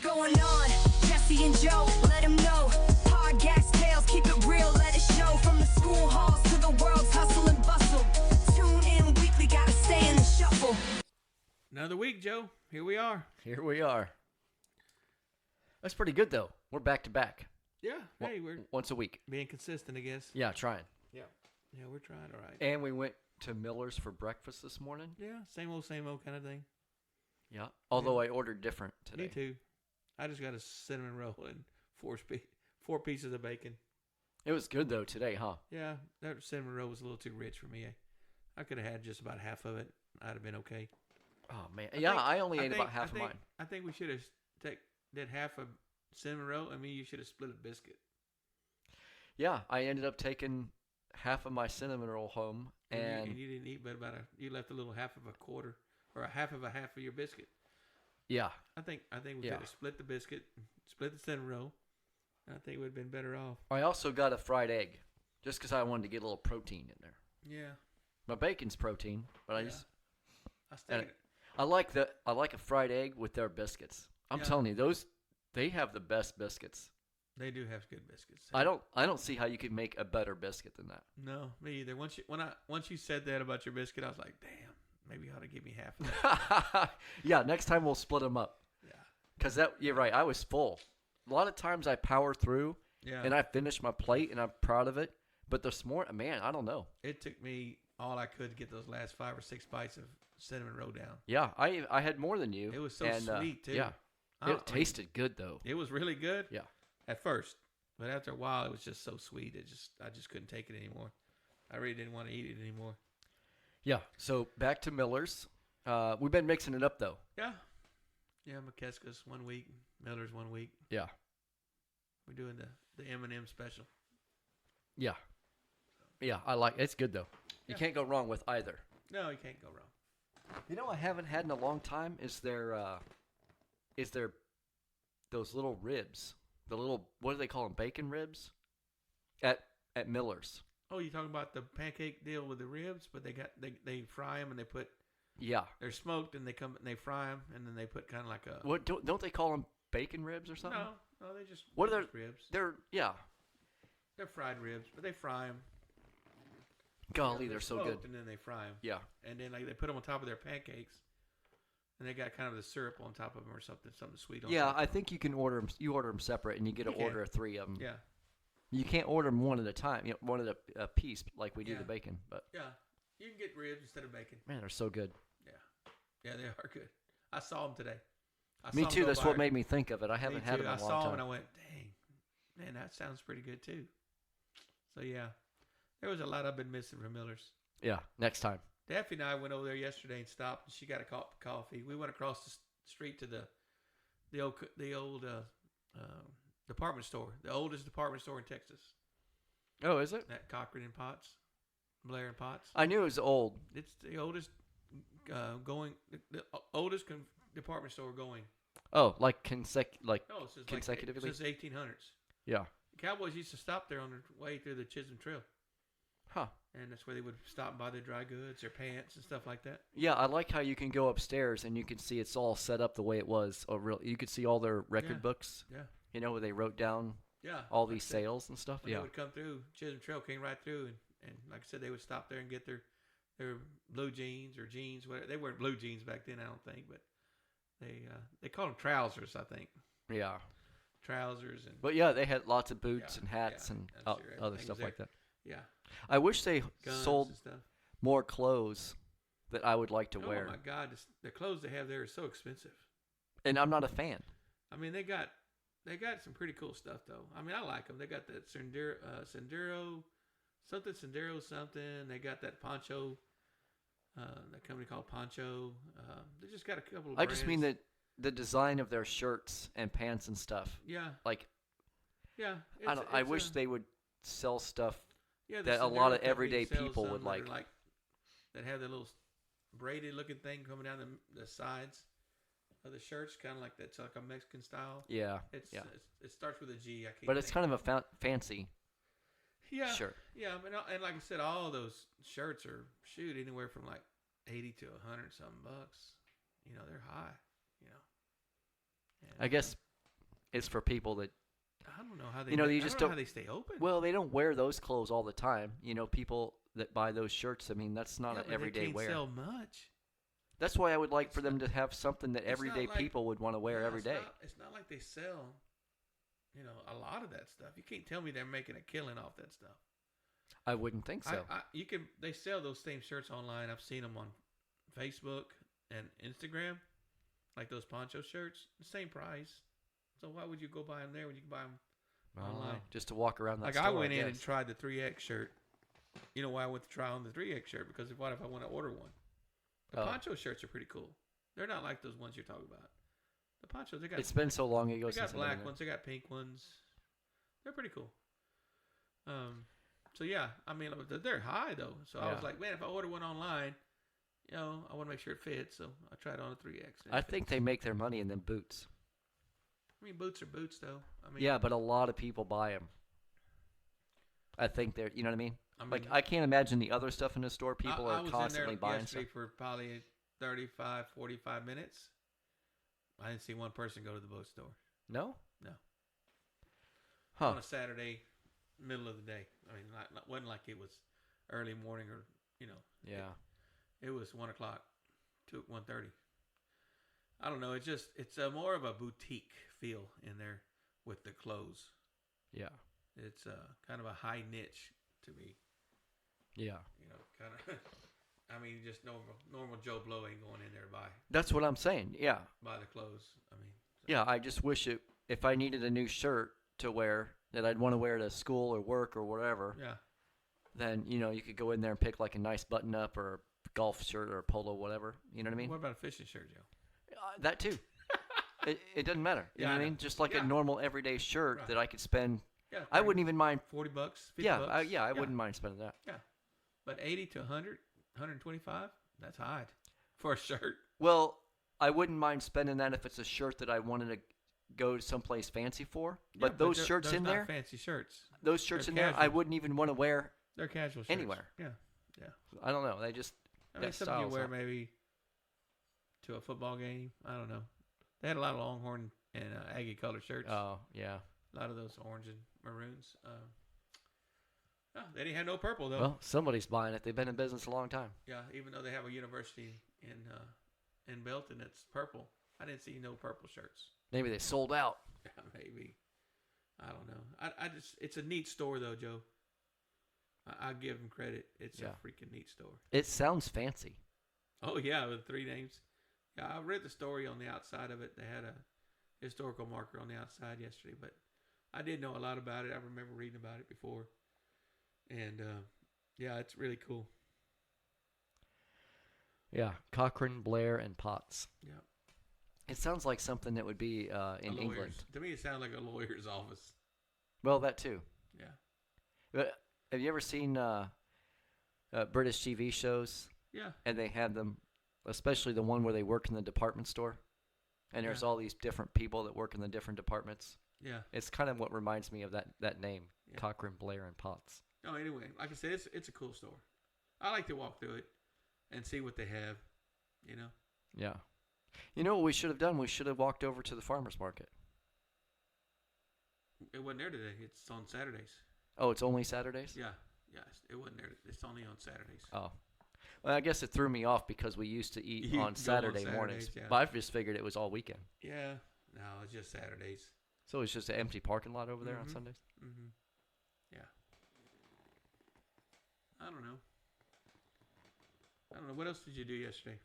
going on? Jesse and Joe, let them know. Hard gas tales, keep it real, let it show. From the school halls to the world's hustle and bustle. Tune in weekly, gotta stay in the shuffle. Another week, Joe. Here we are. Here we are. That's pretty good, though. We're back to back. Yeah. Hey, we're Once a week. being consistent, I guess. Yeah, trying. Yeah. Yeah, we're trying all right. And we went to Miller's for breakfast this morning. Yeah, same old kind of thing. Yeah. Although I ordered different today. Me too. I just got a cinnamon roll and four pieces of bacon. It was good, though, today, huh? Yeah, that cinnamon roll was a little too rich for me. I could have had just about half of it. I'd have been okay. Oh, man. I only ate about half of mine. I think we should have did half a cinnamon roll. I mean, you should have split a biscuit. Yeah, I ended up taking half of my cinnamon roll home. And you didn't eat but you left a little half of a quarter or a half of your biscuit. Yeah. I think we could have split the biscuit, split the cinnamon roll. I think we would have been better off. I also got a fried egg just because I wanted to get a little protein in there. Yeah. My bacon's protein, but I like a fried egg with their biscuits. I'm telling you, they have the best biscuits. They do have good biscuits. I don't see how you could make a better biscuit than that. No, me either. Once you said that about your biscuit, I was like, damn, maybe you ought to give me half of that. Yeah, next time we'll split them up. Yeah. Because you're right, I was full. A lot of times I power through, and I finish my plate, and I'm proud of it. But this morning, man, I don't know. It took me all I could to get those last 5 or 6 bites of cinnamon roll down. Yeah, I had more than you. It was so sweet, too. Yeah, it tasted good, though. It was really good. Yeah. At first. But after a while, it was just so sweet. I just couldn't take it anymore. I really didn't want to eat it anymore. Yeah, so back to Miller's. We've been mixing it up, though. Yeah. Yeah, McKeska's 1 week, Miller's 1 week. Yeah. We're doing the M&M special. Yeah. Yeah, I like it. It's good, though. You can't go wrong with either. No, you can't go wrong. You know I haven't had in a long time is their those little ribs. The little, what do they call them, bacon ribs? At Miller's. Oh, you talking about the pancake deal with the ribs? But they fry them and they put... Yeah. They're smoked and they fry them and then they put kind of like a... What don't they call them bacon ribs or something? No, they just... What are their ribs? They're fried ribs, but they fry them. Golly, they're so good. And then they fry them. Yeah. And then they put them on top of their pancakes. And they got kind of the syrup on top of them or something sweet on top. Yeah, I think you can order them. You order them separate, and you get to order 3 of them. Yeah. You can't order them one at a time. You know, one at a piece, like we do the bacon. But yeah, you can get ribs instead of bacon. Man, they're so good. Yeah, they are good. I saw them today. Me too. That's what made me think of it. I haven't had them in a long time. I saw them and I went, dang, man, that sounds pretty good too. So yeah, there was a lot I've been missing from Miller's. Yeah, next time. Daffy and I went over there yesterday and stopped, and she got a cup of coffee. We went across the street to the old department store, the oldest department store in Texas. Oh, is it? That Cochran and Potts, Blair and Potts. I knew it was old. It's the oldest oldest department store going. Oh, like consecutively. Since the 1800s. Yeah. The Cowboys used to stop there on their way through the Chisholm Trail. Huh. And that's where they would stop and buy their dry goods, their pants, and stuff like that. Yeah, I like how you can go upstairs and you can see it's all set up the way it was. You could see all their record books. Yeah. You know, where they wrote down all these sales and stuff. When they would come through, Chisholm Trail came right through, and like I said, they would stop there and get their blue jeans or jeans, whatever. They weren't blue jeans back then, I don't think, but they called them trousers, I think. Yeah. Trousers But yeah, they had lots of boots and hats and other stuff like that. Yeah. I wish they Guns sold more clothes that I would like to wear. Oh my God, the clothes they have there are so expensive. And I'm not a fan. I mean, they got some pretty cool stuff though. I mean, I like them. They got that Sendero something. They got that Poncho, that company called Poncho. They just got a couple of brands. I just mean that the design of their shirts and pants and stuff. Yeah. Like. Yeah. I wish they would sell stuff. Yeah, that a lot of everyday people would like. That have the little braided looking thing coming down the sides of the shirts, kind of like that's like a Mexican style. Yeah. It starts with a G. But it's kind of a fancy. Yeah. Shirt. Yeah, and like I said, all of those shirts are anywhere from like $80 to $100 something bucks. You know, they're high. You know. I guess is for people that, I don't know how they. you know, you I just don't know don't- how they stay open. well, they don't wear those clothes all the time. You know, people that buy those shirts, I mean, that's not yeah, an but everyday they can't wear. sell much. That's why I would like It's for them not- to have something that it's not everyday like- people would want to wear Yeah, every day. It's not like they sell, you know, a lot of that stuff. You can't tell me they're making a killing off that stuff. I wouldn't think so. You can. They sell those same shirts online. I've seen them on Facebook and Instagram, like those poncho shirts. The same price. So why would you go buy them there when you can buy them I don't know, online? just to walk around that Like store. I went in and guess. tried the 3X shirt. You know why I went to try on the 3X shirt? Because what if I want to order one? The Oh. poncho shirts are pretty cool. They're not like those ones you're talking about. The ponchos, they got It's been so long ago they since got I've been black there. ones, they got pink ones. They're pretty cool. So yeah, I mean they're high though. So I was Yeah. like, man, if I order one online, you know, I want to make sure it fits. So I tried on a 3X. and it I fits. think they make their money in them boots. I mean, boots are boots though. I mean, Yeah, but a lot of people buy them. I think they're, you know what I mean? I mean, Like, I can't imagine the other stuff in the store. People I are was constantly in there buying yesterday stuff. for probably 35, 45 minutes. I didn't see one person go to the boat store No? No. Huh. on a Saturday, middle of the day. I mean, wasn't like it was early morning or you know. Yeah. It was 1:00 to 1:30. I don't know. It's a more of a boutique feel in there with the clothes. Yeah. It's kind of a high niche to me. Yeah. You know, kind of. I mean, just normal Joe Blow ain't going in there to That's what I'm saying. Yeah. buy the clothes. I mean, so- Yeah, I just wish if I needed a new shirt to wear that I'd want to wear to school or work or whatever, Yeah. then, you know, you could go in there and pick like a nice button up or a golf shirt or a polo, whatever. You know what I mean? What about a fishing shirt, Joe? That too. it doesn't matter. You Yeah, know I what I know. mean? Just like Yeah. a normal everyday shirt Right. that I could spend. Yeah. I wouldn't even mind. $40, $50. Yeah, I wouldn't mind spending that. But 80 to 100, 125, that's high for a shirt. Well, I wouldn't mind spending that if it's a shirt that I wanted to go to someplace fancy for. But those they're- shirts those in not there, fancy shirts. those shirts they're in there, I casual. wouldn't even want to wear They're casual shirts. anywhere. Yeah. I don't know. They just I mean, That something you style's wear not- maybe to a football game. I don't know. They had a lot of Longhorn and Aggie color shirts. oh yeah. A lot of those orange and maroons. No, they didn't have no purple though. Well, somebody's buying it. They've been in business a long time. Yeah, even though they have a university in Belton that's purple, I didn't see no purple shirts. Maybe they sold out. Yeah, maybe. I don't know. I just it's a neat store though, Joe. I give them credit. It's Yeah. a freaking neat store. It sounds fancy. Oh yeah, with 3 names. Yeah, I read the story on the outside of it. They had a historical marker on the outside yesterday, but I did know a lot about it. I remember reading about it before, and yeah, it's really cool. Yeah, Cochrane, Blair, and Potts. Yeah, It sounds like something that would be in A lawyer's- England. To me, it sounds like a lawyer's office. Well, that too. Yeah. But have you ever seen British TV shows? Yeah. And they had them, especially the one where they work in the department store, and there's Yeah. all these different people that work in the different departments. Yeah. It's kind of what reminds me of that name, Yeah. Cochrane, Blair, and Potts. No, anyway, like I said, it's a cool store. I like to walk through it and see what they have. You know. Yeah. You know what we should have done? We should have walked over to the farmer's market. It wasn't there today. It's on Saturdays. Oh, it's only Saturdays? Yeah. Yeah. It wasn't there. It's only on Saturdays. Oh. Well, I guess it threw me off because we used to eat You go on on Saturday mornings. Saturdays, yeah. But I just figured it was all weekend. Yeah. No, it's just Saturdays. So it's just an empty parking lot over there on Mhm. Sundays? Mm-hmm. Yeah. I don't know. What else did you do yesterday?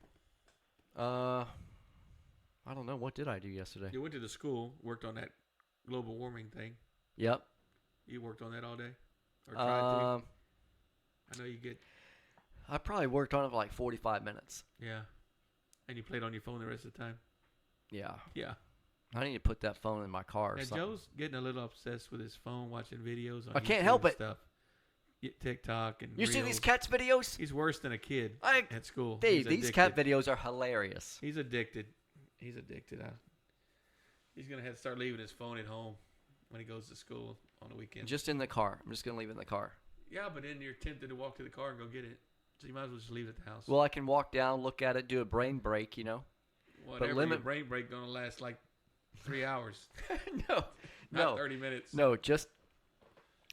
I don't know. What did I do yesterday? You went to the school, worked on that global warming thing. Yep. You worked on that all day? Or tried to? Um, I know you get, I probably worked on it for like 45 minutes. yeah. And you played on your phone the rest of the time? Yeah. Yeah. I need to put that phone in my car or And something. Joe's getting a little obsessed with his phone, watching videos on I can't YouTube help and it. Stuff. TikTok and You see these Reels. cats videos? He's worse than a kid I, at school. Dave, He's these addicted. cat videos are hilarious. He's addicted. He's addicted. He's going to have to start leaving his phone at home when he goes to school on the weekend. Just in the car. I'm just going to leave it in the car. Yeah, but then you're tempted to walk to the car and go get it. So you might as well just leave it at the house. Well, I can walk down, look at it, do a brain break, you know. Whatever, limit- your brain break going to last like 3 hours, No, not no, 30 minutes. no. Just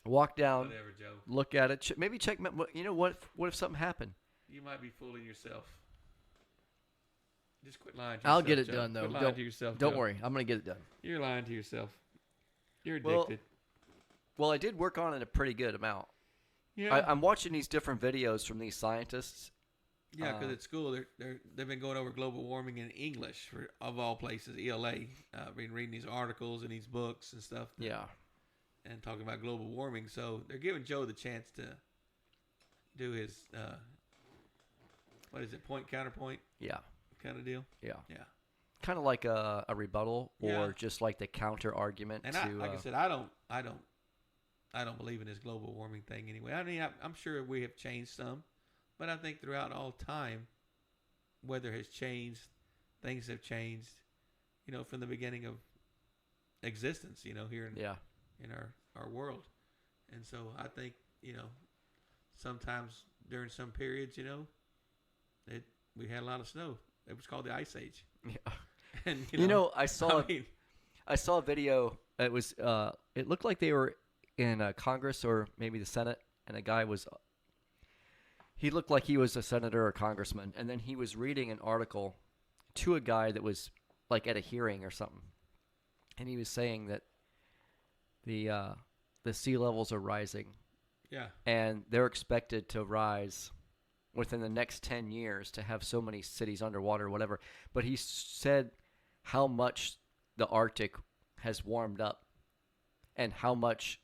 walk down, Whatever, Joe. look at it. Maybe check. You know what? What if something happened? You might be fooling yourself. Just quit lying to I'll yourself, get it Joe. done, though. Quit lying to yourself, Don't Joe. worry. I'm gonna get it done. You're lying to yourself. You're Well, addicted. Well, I did work on it a pretty good amount. Yeah. I'm watching these different videos from these scientists. Yeah, because at school they've been going over global warming in English of all places, ELA. Been reading these articles and these books and stuff. Yeah. And talking about global warming, so they're giving Joe the chance to do his what is it, point counterpoint Yeah. kind of deal. Yeah. Yeah. Kind of like a rebuttal, or Yeah. just like the counter argument And to. like I said, I don't believe in this global warming thing anyway. I mean, I'm sure we have changed some, but I think throughout all time, weather has changed, things have changed. You know, from the beginning of existence. You know, here in our world, and so I think sometimes during some periods, we had a lot of snow. It was called the Ice Age. Yeah. And I saw I saw a video. It was it looked like they were in Congress or maybe the Senate, and a guy was. He looked like he was a senator or congressman, and then he was reading an article to a guy that was like at a hearing or something, and he was saying that the sea levels are rising. Yeah. And they're expected to rise within the next 10 years to have so many cities underwater or whatever. But he said how much the Arctic has warmed up and how much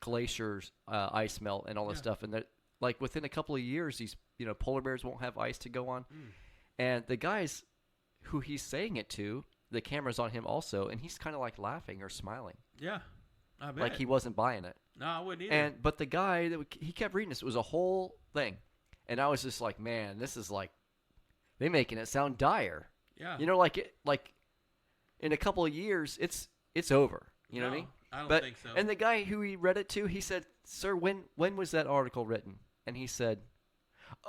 glaciers, ice melt and all this stuff. And that, like, within a couple of years, these, polar bears won't have ice to go on. And the guys who he's saying it to, the camera's on him also, and he's kind of like laughing or smiling. Yeah. I bet. Like he wasn't buying it. No, I wouldn't either. But the guy he kept reading this. It was a whole thing, and I was just like, man, this is like they making it sound dire. Yeah. Like in a couple of years, it's over. You know what I mean? I don't think so. And the guy who he read it to, he said, "Sir, when was that article written?" And he said,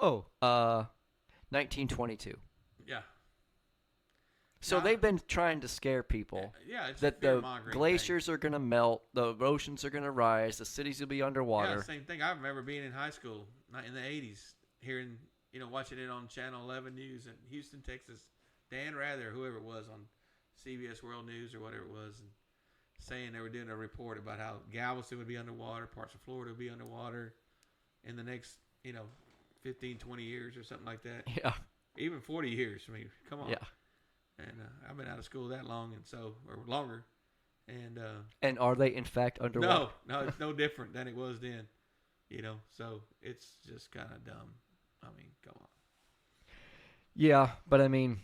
"Oh, 1922." Yeah. So they've been trying to scare people it's that a the fear-mongering glaciers thing. are going to melt, the oceans are going to rise, the cities will be underwater. Yeah, same thing. I remember being in high school in the 80s, hearing, watching it on Channel 11 News in Houston, Texas. Dan Rather, whoever it was on CBS World News or whatever it was, and saying they were doing a report about how Galveston would be underwater, parts of Florida would be underwater in the next, 15, 20 years or something like that. Yeah. Even 40 years. I mean, come on. Yeah. And I've been out of school that long, or longer. And are they in fact underwater? No, it's no different than it was then. So it's just kind of dumb. I mean, come on. Yeah, but I mean,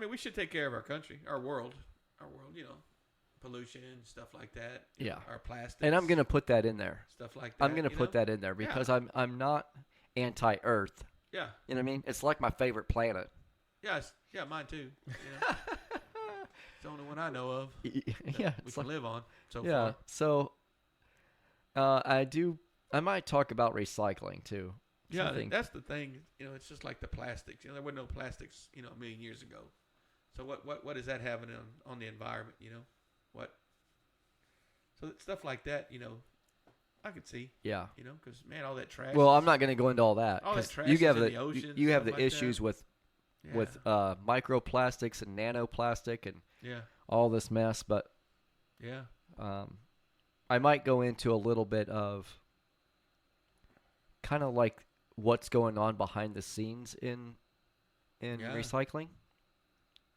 we should take care of our country, our world, pollution, stuff like that. Yeah. Our plastics. and I'm gonna put that in there. Stuff like that. I'm gonna put that in there because I'm not anti-Earth. Yeah. You know what I mean? It's like my favorite planet. Yeah, mine too. It's the only one I know of. Yeah, we can live on. So yeah. far. So, I might talk about recycling too. Yeah, that's the thing. It's just like the plastics. There were no plastics, a million years ago. So what is that having on the environment? What? So stuff like that. I could see. Yeah. Because all that trash. Well, I'm not going to go into all that. All that trash you have is in the the oceans, you have stuff the like issues that. with microplastics and nanoplastic and Yeah. all this mess, but Yeah. I might go into a little bit of kind of like what's going on behind the scenes in recycling,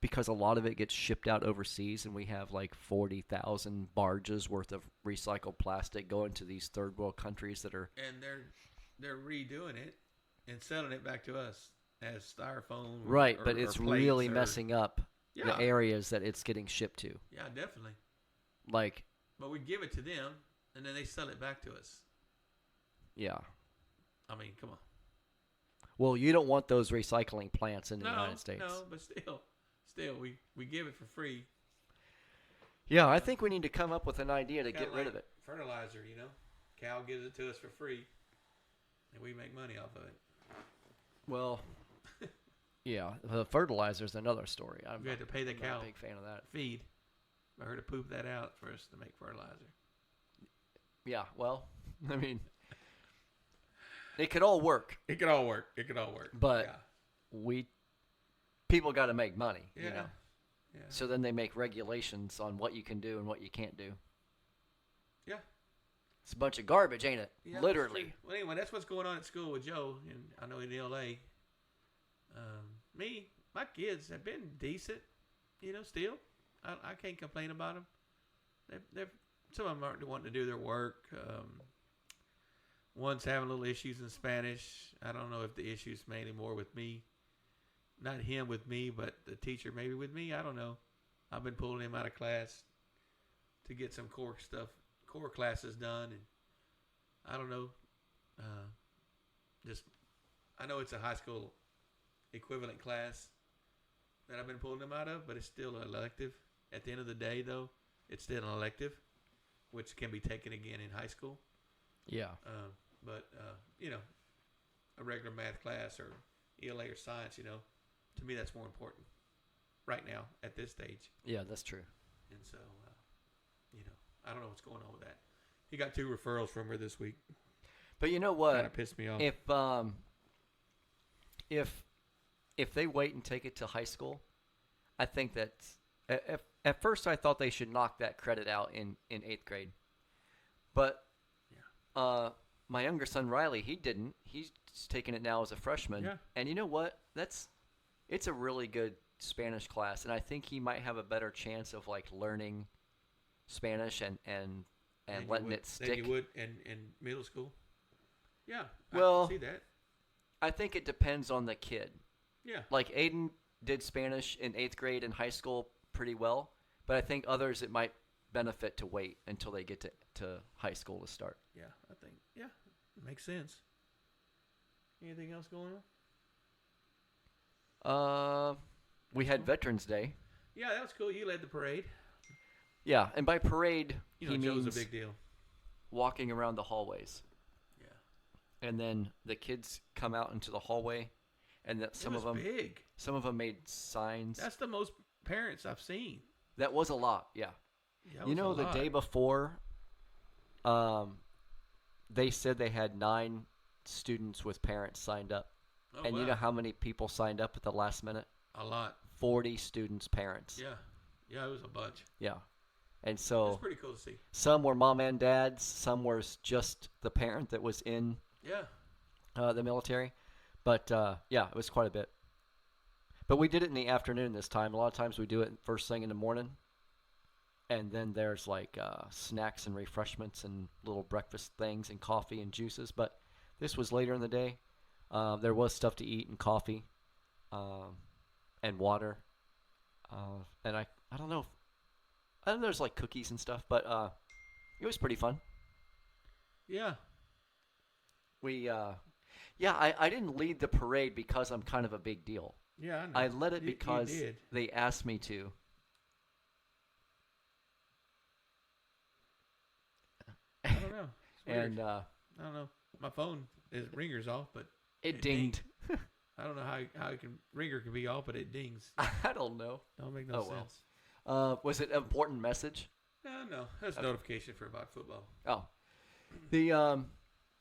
because a lot of it gets shipped out overseas, and we have like 40,000 barges worth of recycled plastic going to these third world countries that are. And they're redoing it and selling it back to us as styrofoam. Right, or but it's plates really or- messing up Yeah. the areas that it's getting shipped to. Yeah, definitely. Like, But we give it to them, and then they sell it back to us. yeah. Come on. Well, you don't want those recycling plants in the United States. No, but still, we give it for free. Yeah, I think we need to come up with an idea to Kinda get rid like of it. Fertilizer, Cal gives it to us for free, and we make money off of it. Well, Yeah, the fertilizer's another story. We had to pay the I'm cow not a big fan of that. feed. I heard to poop that out for us to make fertilizer. Yeah, well, I mean, it could all work, It could all work. It could all work. but yeah. people got to make money, Yeah. you know. Yeah. So then they make regulations on what you can do and what you can't do. Yeah. It's a bunch of garbage, ain't it? Yeah, Literally. that's true. Well, anyway, that's what's going on at school with Joe, and I know in L.A. My kids have been decent, still. I can't complain about them. They're some of them aren't wanting to do their work. One's having little issues in Spanish. I don't know if the issue's mainly more with me. Not him with me, but the teacher maybe with me. I don't know. I've been pulling him out of class to get some core classes done, and I don't know. I know it's a high school equivalent class that I've been pulling them out of, but it's still an elective. At the end of the day, though, it's still an elective, which can be taken again in high school. Yeah. But a regular math class or ELA or science, to me that's more important right now at this stage. Yeah, that's true. And so, I don't know what's going on with that. He got 2 referrals from her this week. But you know Kind what? of pissed me off. If they wait and take it to high school, I think that at first I thought they should knock that credit out in 8th grade. But my younger son Riley, he didn't. He's taking it now as a freshman. Yeah. And you know what? It's a really good Spanish class, and I think he might have a better chance of like learning Spanish and letting it stick. Than you would in middle school. Yeah. Well, I can see that. I think it depends on the kid. Yeah. Like Aiden did Spanish in 8th grade in high school pretty well, but I think others it might benefit to wait until they get to high school to start. Yeah, I think. Yeah, it makes sense. Anything else going on? We had Veterans Day. Yeah, that was cool. You led the parade. Yeah, and by parade he Joe's means a big deal. walking around the hallways. Yeah. And then the kids come out into the hallway, and that some of them big. Some of them made signs. That's the most parents I've seen. That was a lot, yeah. That You was know, a the lot. day before, they said they had 9 students with parents signed up. Oh, and you wow. know how many people signed up at the last minute? A lot. 40 students' parents. Yeah. Yeah, it was a bunch. Yeah. And It's so pretty cool to see. some were mom and dads, some were just the parent that was in Yeah. the military. But, yeah, it was quite a bit. But we did it in the afternoon this time. A lot of times we do it first thing in the morning. And then there's like snacks and refreshments and little breakfast things and coffee and juices. But this was later in the day. There was stuff to eat and coffee and water. And I don't know. I don't know, there's like cookies and stuff. But it was pretty fun. Yeah. I didn't lead the parade because I'm kind of a big deal. Yeah, I know. I led it You because did. they asked me to. I don't know. It's weird. And I don't know. My phone is ringer's off, but it dinged. I don't know how ringer can be off, but it dings. I don't know. Don't make no Oh, well. sense. Was it an important message? No. That's a notification for about football. Oh.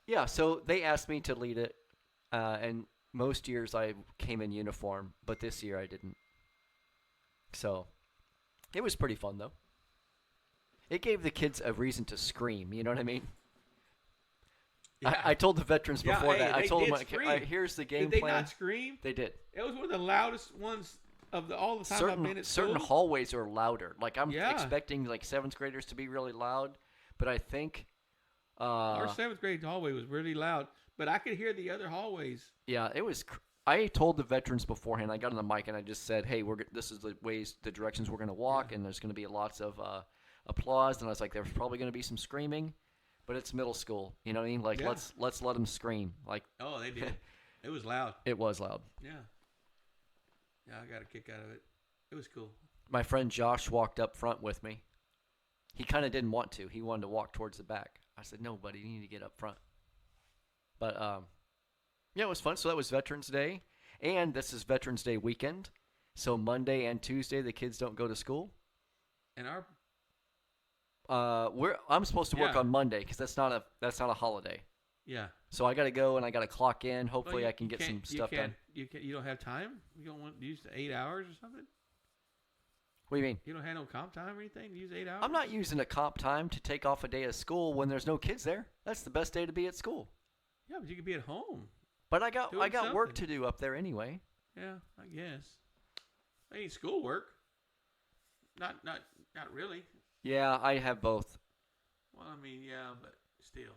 Yeah, so they asked me to lead it, and most years I came in uniform, but this year I didn't. So, it was pretty fun, though. It gave the kids a reason to scream, you know what I mean? Yeah. I told the veterans Yeah, before hey, that. I they told did them, scream. here's the game Did they plan. not scream? They did. It was one of the loudest ones of all the time I've been at school. Certain hallways are louder. Like I'm Yeah. expecting like 7th graders to be really loud, but I think Our 7th grade hallway was really loud, but I could hear the other hallways. yeah, it was. I told the veterans beforehand. I got on the mic and I just said, "Hey, this is the directions we're going to walk, and there's going to be lots of applause." And I was like, "There's probably going to be some screaming, but it's middle school, you know what I mean? Like Yeah. let's let them scream." Like Oh, they did. It was loud. it was loud. Yeah. Yeah, I got a kick out of it. It was cool. My friend Josh walked up front with me. He kind of didn't want to. He wanted to walk towards the back. I said, "No, buddy, you need to get up front." But yeah, it was fun. So that was Veterans Day. And this is Veterans Day weekend, so Monday and Tuesday the kids don't go to school. And our I'm supposed to work Yeah. on Monday because that's not a holiday. yeah. So I got to go and I got to clock in. Well, Hopefully you- I can you get can't- some stuff done. You don't have time. You don't want to use the 8 hours or something. What do you mean? You don't have no comp time or anything to use 8 hours. I'm not using a comp time to take off a day of school when there's no kids there. That's the best day to be at school. Yeah, but you could be at home. But I got Doing work something. to do up there anyway. Yeah, I guess. I need schoolwork. Not really. Yeah, I have both. Well, I mean, yeah, but still,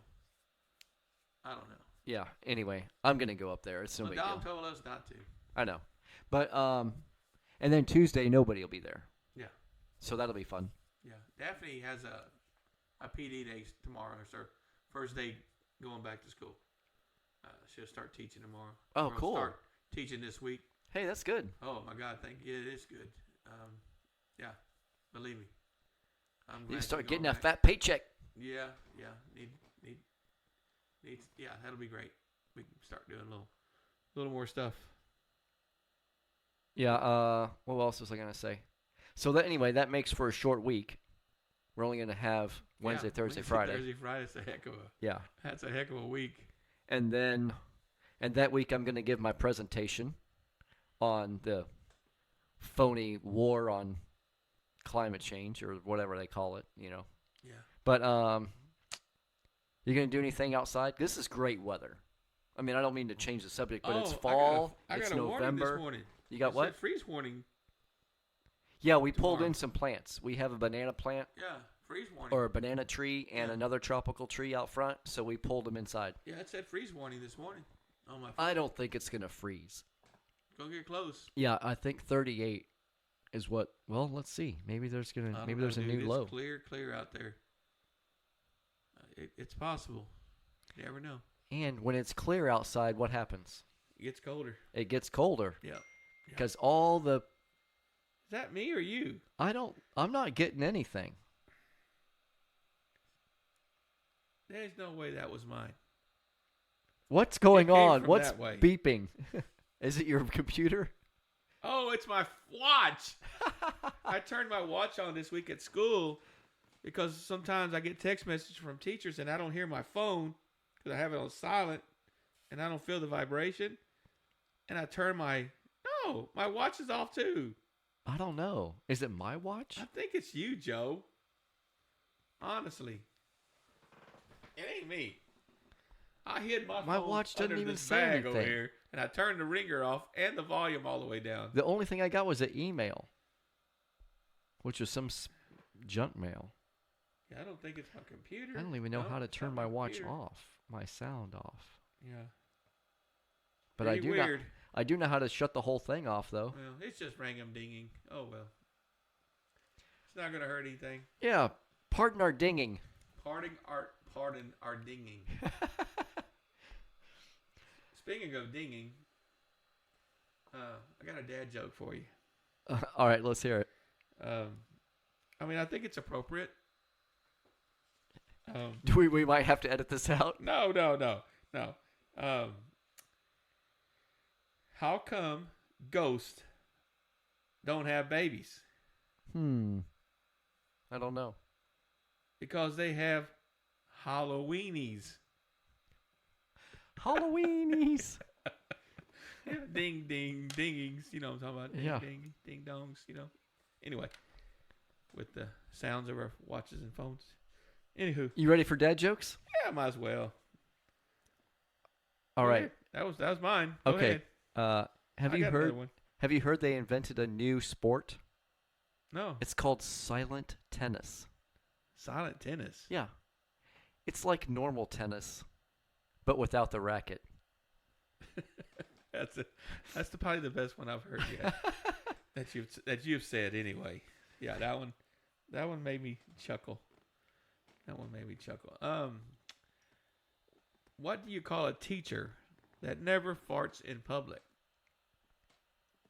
I don't know. Yeah. Anyway, I'm gonna go up there. It's no Well, big Dom deal. told us not to. I know, but and then Tuesday nobody will be there. Yeah. So that'll be fun. Yeah, Daphne has a PD day tomorrow. It's her first day going back to school. She'll start teaching tomorrow. Oh, Or cool. Start teaching this week. Hey, that's good. Oh my God, thank you. It is good. Yeah, believe me. I'm glad You she's start going getting a back. fat paycheck. Yeah. Yeah, that'll be great. We can start doing a little more stuff. Yeah. What else was I gonna say? So that anyway, that makes for a short week. We're only gonna have Wednesday, Yeah, Thursday, Wednesday, Friday. Thursday, Friday. Yeah. That's a heck of a week. And that week I'm going to give my presentation on the phony war on climate change or whatever they call it, Yeah. But you going to do anything outside? This is great weather. I mean, I don't mean to change the subject, but it's fall, I got it's a warning November. this morning. You got It what? said freeze warning. Yeah, we pulled tomorrow. in some plants. We have a banana plant Yeah, freeze warning. or a banana tree and Yeah. another tropical tree out front, so we pulled them inside. Yeah, it said freeze warning this morning on my phone. I don't think it's going to freeze. Go get close. Yeah, I think 38 is what. Well, let's see. Maybe there's I don't maybe know, there's a dude. new low. It's clear out there. It's possible. You never know. And when it's clear outside, what happens? It gets colder. It gets colder Yeah. because all the Is that me or you? I'm not getting anything. There's no way that was mine. What's going came on? from What's that way. beeping? Is it your computer? Oh, it's my watch. I turned my watch on this week at school because sometimes I get text messages from teachers and I don't hear my phone because I have it on silent and I don't feel the vibration. And I turn my watch is off too. I don't know. Is it my watch? I think it's you, Joe. Honestly, it ain't me. I hid my My phone watch doesn't under even this say bag over anything. here, and I turned the ringer off and the volume all the way down. The only thing I got was an email, which was some junk mail. Yeah, I don't think it's my computer. I don't even know No, how to it's turn not my watch computer. off, my sound off. Yeah, But I pretty do weird. I do know how to shut the whole thing off though. Well, it's just random dinging. Oh well, it's not gonna hurt anything. Yeah, pardon our dinging. Pardon our dinging. Speaking of dinging, I got a dad joke for you. All right, let's hear it. I mean, I think it's appropriate. We might have to edit this out. No. How come ghosts don't have babies? I don't know. Because they have Halloweenies. Halloweenies. Yeah, ding, ding, dingings. You know what I'm talking about? Ding, Yeah. ding, ding dongs, Anyway, with the sounds of our watches and phones. Anywho, You ready for dad jokes? yeah, might as well. All Go right. ahead. That was mine. Go Okay. ahead. Have I you got another heard? one. Have you heard they invented a new sport? No. It's called silent tennis. Silent tennis. Yeah. It's like normal tennis, but without the racket. That's probably the best one I've heard yet. that you've said anyway. Yeah, that one made me chuckle. What do you call a teacher that never farts in public?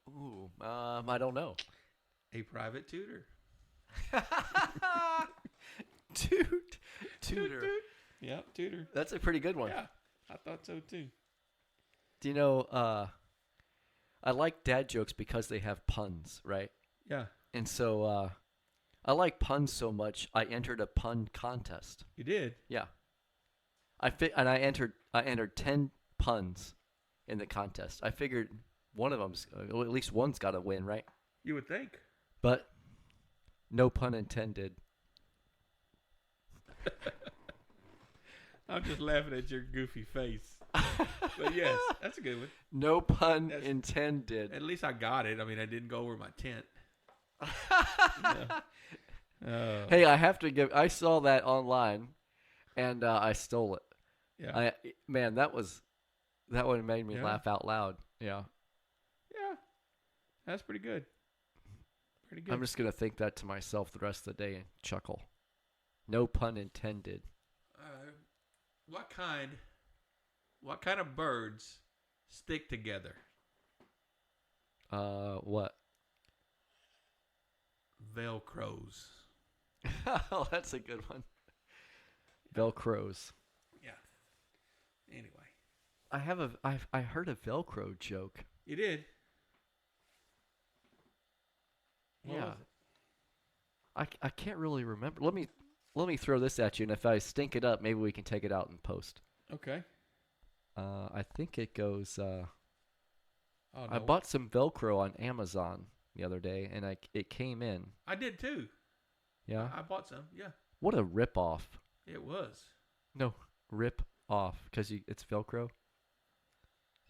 Ooh, I don't know. A private tutor. Tutor. Yep, tutor. That's a pretty good one. Yeah, I thought so too. Do you know I like dad jokes because they have puns, right? Yeah, And so I like puns so much. I entered a pun contest. you did. Yeah, I entered 10 puns in the contest. I figured one of them's well, at least one's got to win, right? You would think. But no pun intended. I'm just laughing at your goofy face. But yes, that's a good one. No pun That's- intended. At least I got it. I mean, I didn't go over my tent. Hey, I have to give. I saw that online, and I stole it. Yeah. Man, that one made me Yeah. laugh out loud. Yeah, Yeah. That's pretty good. Pretty good. I'm just gonna think that to myself the rest of the day and chuckle. No pun intended. What kind of birds stick together? What? Velcros. Oh, that's a good one. Velcros. Yeah. Anyway. I heard a Velcro joke. You did? What Yeah. was it? I can't really remember. Let me throw this at you, and if I stink it up, maybe we can take it out and post. Okay. I think it goes. Oh, no. I bought some Velcro on Amazon the other day, and it came in. I did too. Yeah. I bought some. Yeah. What a rip off. It was. No, rip off because it's Velcro.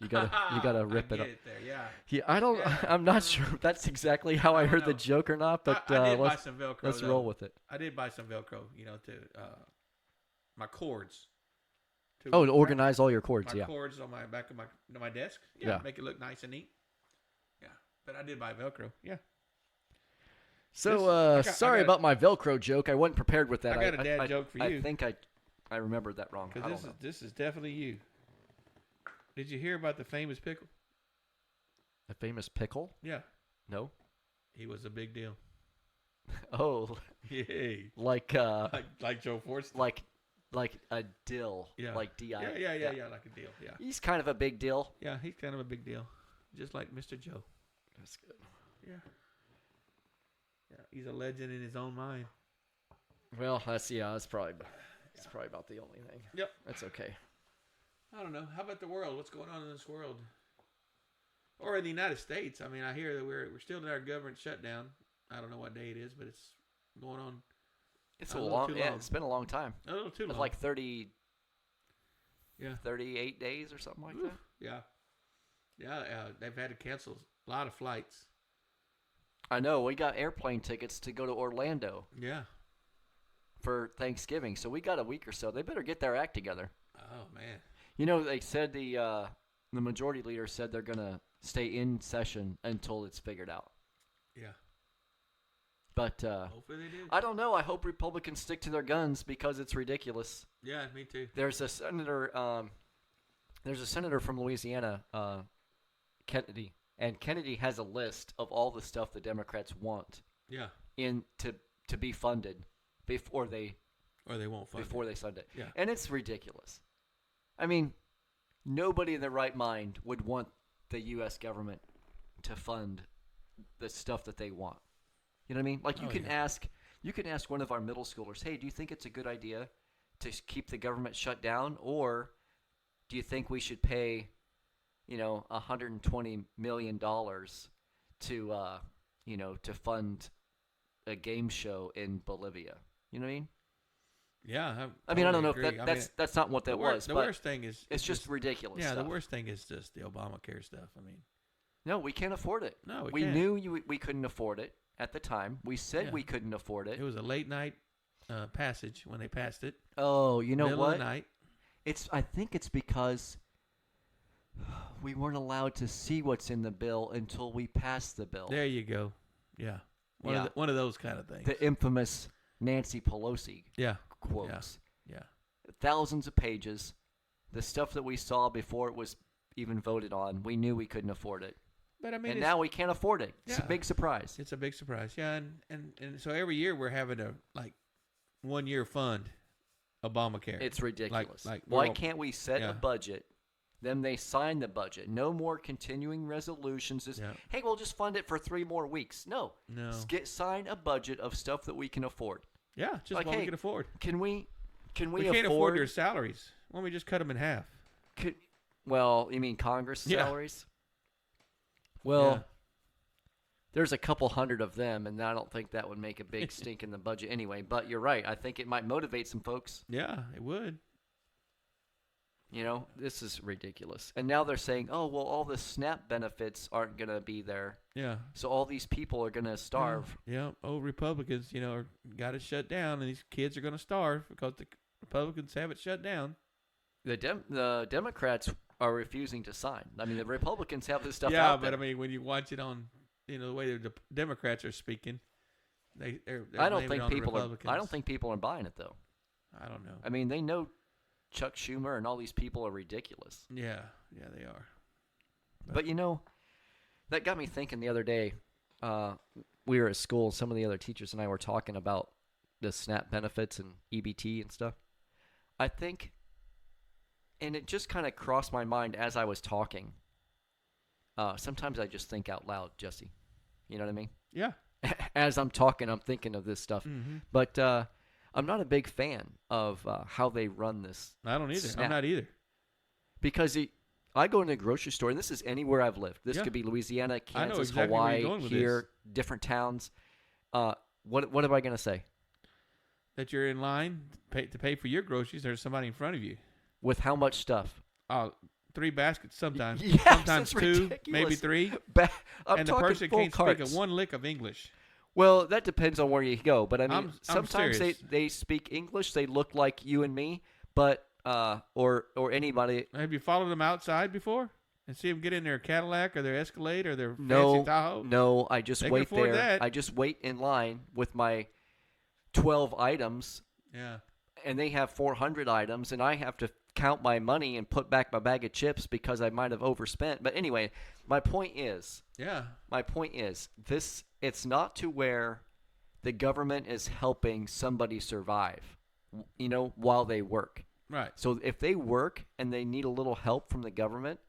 You gotta rip I it get up. it there. Yeah. Yeah, I don't. Yeah. I'm not sure if that's exactly how I don't heard the know. joke or not, but I did buy let's some Velcro. let's though. roll with it. I did buy some Velcro. To my cords. Oh, to wrap organize all your cords. my Yeah. cords on my back of my desk. Yeah. Make it look nice and neat. Yeah, but I did buy Velcro. Yeah. So, I sorry got- about my Velcro joke. I wasn't prepared with that. I got a dad joke for I you. think I remembered that wrong. I Because don't know. this is definitely you. Did you hear about the famous pickle? A famous pickle? Yeah, No. he was a big deal. Oh, Yay. like Like Joe Forster. like a dill. Yeah. Like D-I. Yeah, like a deal. Yeah. He's kind of a big deal. Yeah, he's kind of a big deal. Just like Mr. Joe. That's good. Yeah. Yeah, he's a legend in his own mind. Well, that's probably about the only thing. Yep. That's okay. I don't know. How about the world? What's going on in this world? Or in the United States? I mean, I hear that we're still in our government shutdown. I don't know what day it is, but it's going on It's A a little long. too Yeah, long. it's been a long time. a little too It's long. like 30, Yeah. 38 days or something like Oof. that. Yeah. Yeah, they've had to cancel a lot of flights. I know. We got airplane tickets to go to Orlando Yeah. for Thanksgiving, so we got a week or so. They better get their act together. Oh, man. You know, they said the majority leader said they're gonna stay in session until it's figured out. Yeah. But Hopefully they do. I don't know. I hope Republicans stick to their guns because it's ridiculous. Yeah, me too. There's a senator. There's a senator from Louisiana, Kennedy, and Kennedy has a list of all the stuff the Democrats want Yeah. to be funded before they Or they won't fund it. before they fund it. Yeah. And it's ridiculous. I mean, nobody in their right mind would want the U.S. government to fund the stuff that they want. You know what I mean? Like you Oh, can yeah. ask one of our middle schoolers, "Hey, do you think it's a good idea to keep the government shut down, or do you think we should pay, $120 million to, to fund a game show in Bolivia?" You know what I mean? Yeah. I mean, I don't know if agree. that's not what that was, The but worst thing is it's just ridiculous. Yeah, stuff. the worst thing is just the Obamacare stuff. I mean, No, we can't afford it. no, We can't. knew we couldn't afford it at the time. We said Yeah. we couldn't afford it. It was a late night passage when they passed it. Oh, you know Middle what? of the night. I think it's because we weren't allowed to see what's in the bill until we passed the bill. There you go. Yeah. Yeah. One of those kind of things. The infamous Nancy Pelosi Yeah. quotes. Yeah. Thousands of pages. The stuff that we saw before it was even voted on, we knew we couldn't afford it. But I mean, And it's, now we can't afford it. It's a Yeah. big surprise. it's a big surprise. Yeah, and so every year we're having to 1 year fund Obamacare. It's ridiculous. like Why we're all- can't we set yeah. a budget Then they sign the budget. No more continuing resolutions. Just, Yeah. hey, we'll just fund it for 3 more weeks. No. No. Sign a budget of stuff that we can afford. Yeah, just Like, what hey, we can afford. Can we We can't afford their salaries. Why don't we just cut them in half? Well, you mean Congress Yeah. salaries? Well, Yeah. there's a couple hundred of them, and I don't think that would make a big stink in the budget anyway. But you're right. I think it might motivate some folks. Yeah, it would. You know, this is ridiculous. And now they're saying, oh, well, all the SNAP benefits aren't going to be there. Yeah. So all these people are going to starve. Yeah. Old Republicans, got it shut down, and these kids are going to starve because the Republicans have it shut down. The Democrats are refusing to sign. I mean, the Republicans have this stuff Yeah, out there. but I mean, when you watch it on, the way the Democrats are speaking, they're I don't blaming think it on the people are. Republicans. I don't think people are buying it though. I don't know. I mean, they know Chuck Schumer and all these people are ridiculous. Yeah, they are. But that got me thinking the other day. We were at school. Some of the other teachers and I were talking about the SNAP benefits and EBT and stuff. I think, and it just kind of crossed my mind as I was talking. Sometimes I just think out loud, Jesse. You know what I mean? Yeah. As I'm talking, I'm thinking of this stuff. Mm-hmm. But I'm not a big fan of how they run this. I don't either. SNAP. I'm not either. Because I go into a grocery store, and this is anywhere I've lived. This Yeah. could be Louisiana, I know Kansas, exactly where Hawaii, you're going with here, different towns. What am I going to say? That you're in line to pay for your groceries. There's somebody in front of you. With how much stuff? 3 baskets sometimes. Yes, sometimes it's 2, ridiculous. maybe 3. I'm And the talking person full can't carts. speak one lick of English. Well, that depends on where you go. But I mean, I'm sometimes serious. they speak English. They look like you and me, but or anybody. Have you followed them outside before and see them get in their Cadillac or their Escalade or their No, fancy Tahoe? no. I just They can wait afford there. that. I just wait in line with my 12 items, Yeah. and they have 400 items, and I have to count my money and put back my bag of chips because I might have overspent. But anyway, my point is this: it's not to where the government is helping somebody survive, while they work. Right. So if they work and they need a little help from the government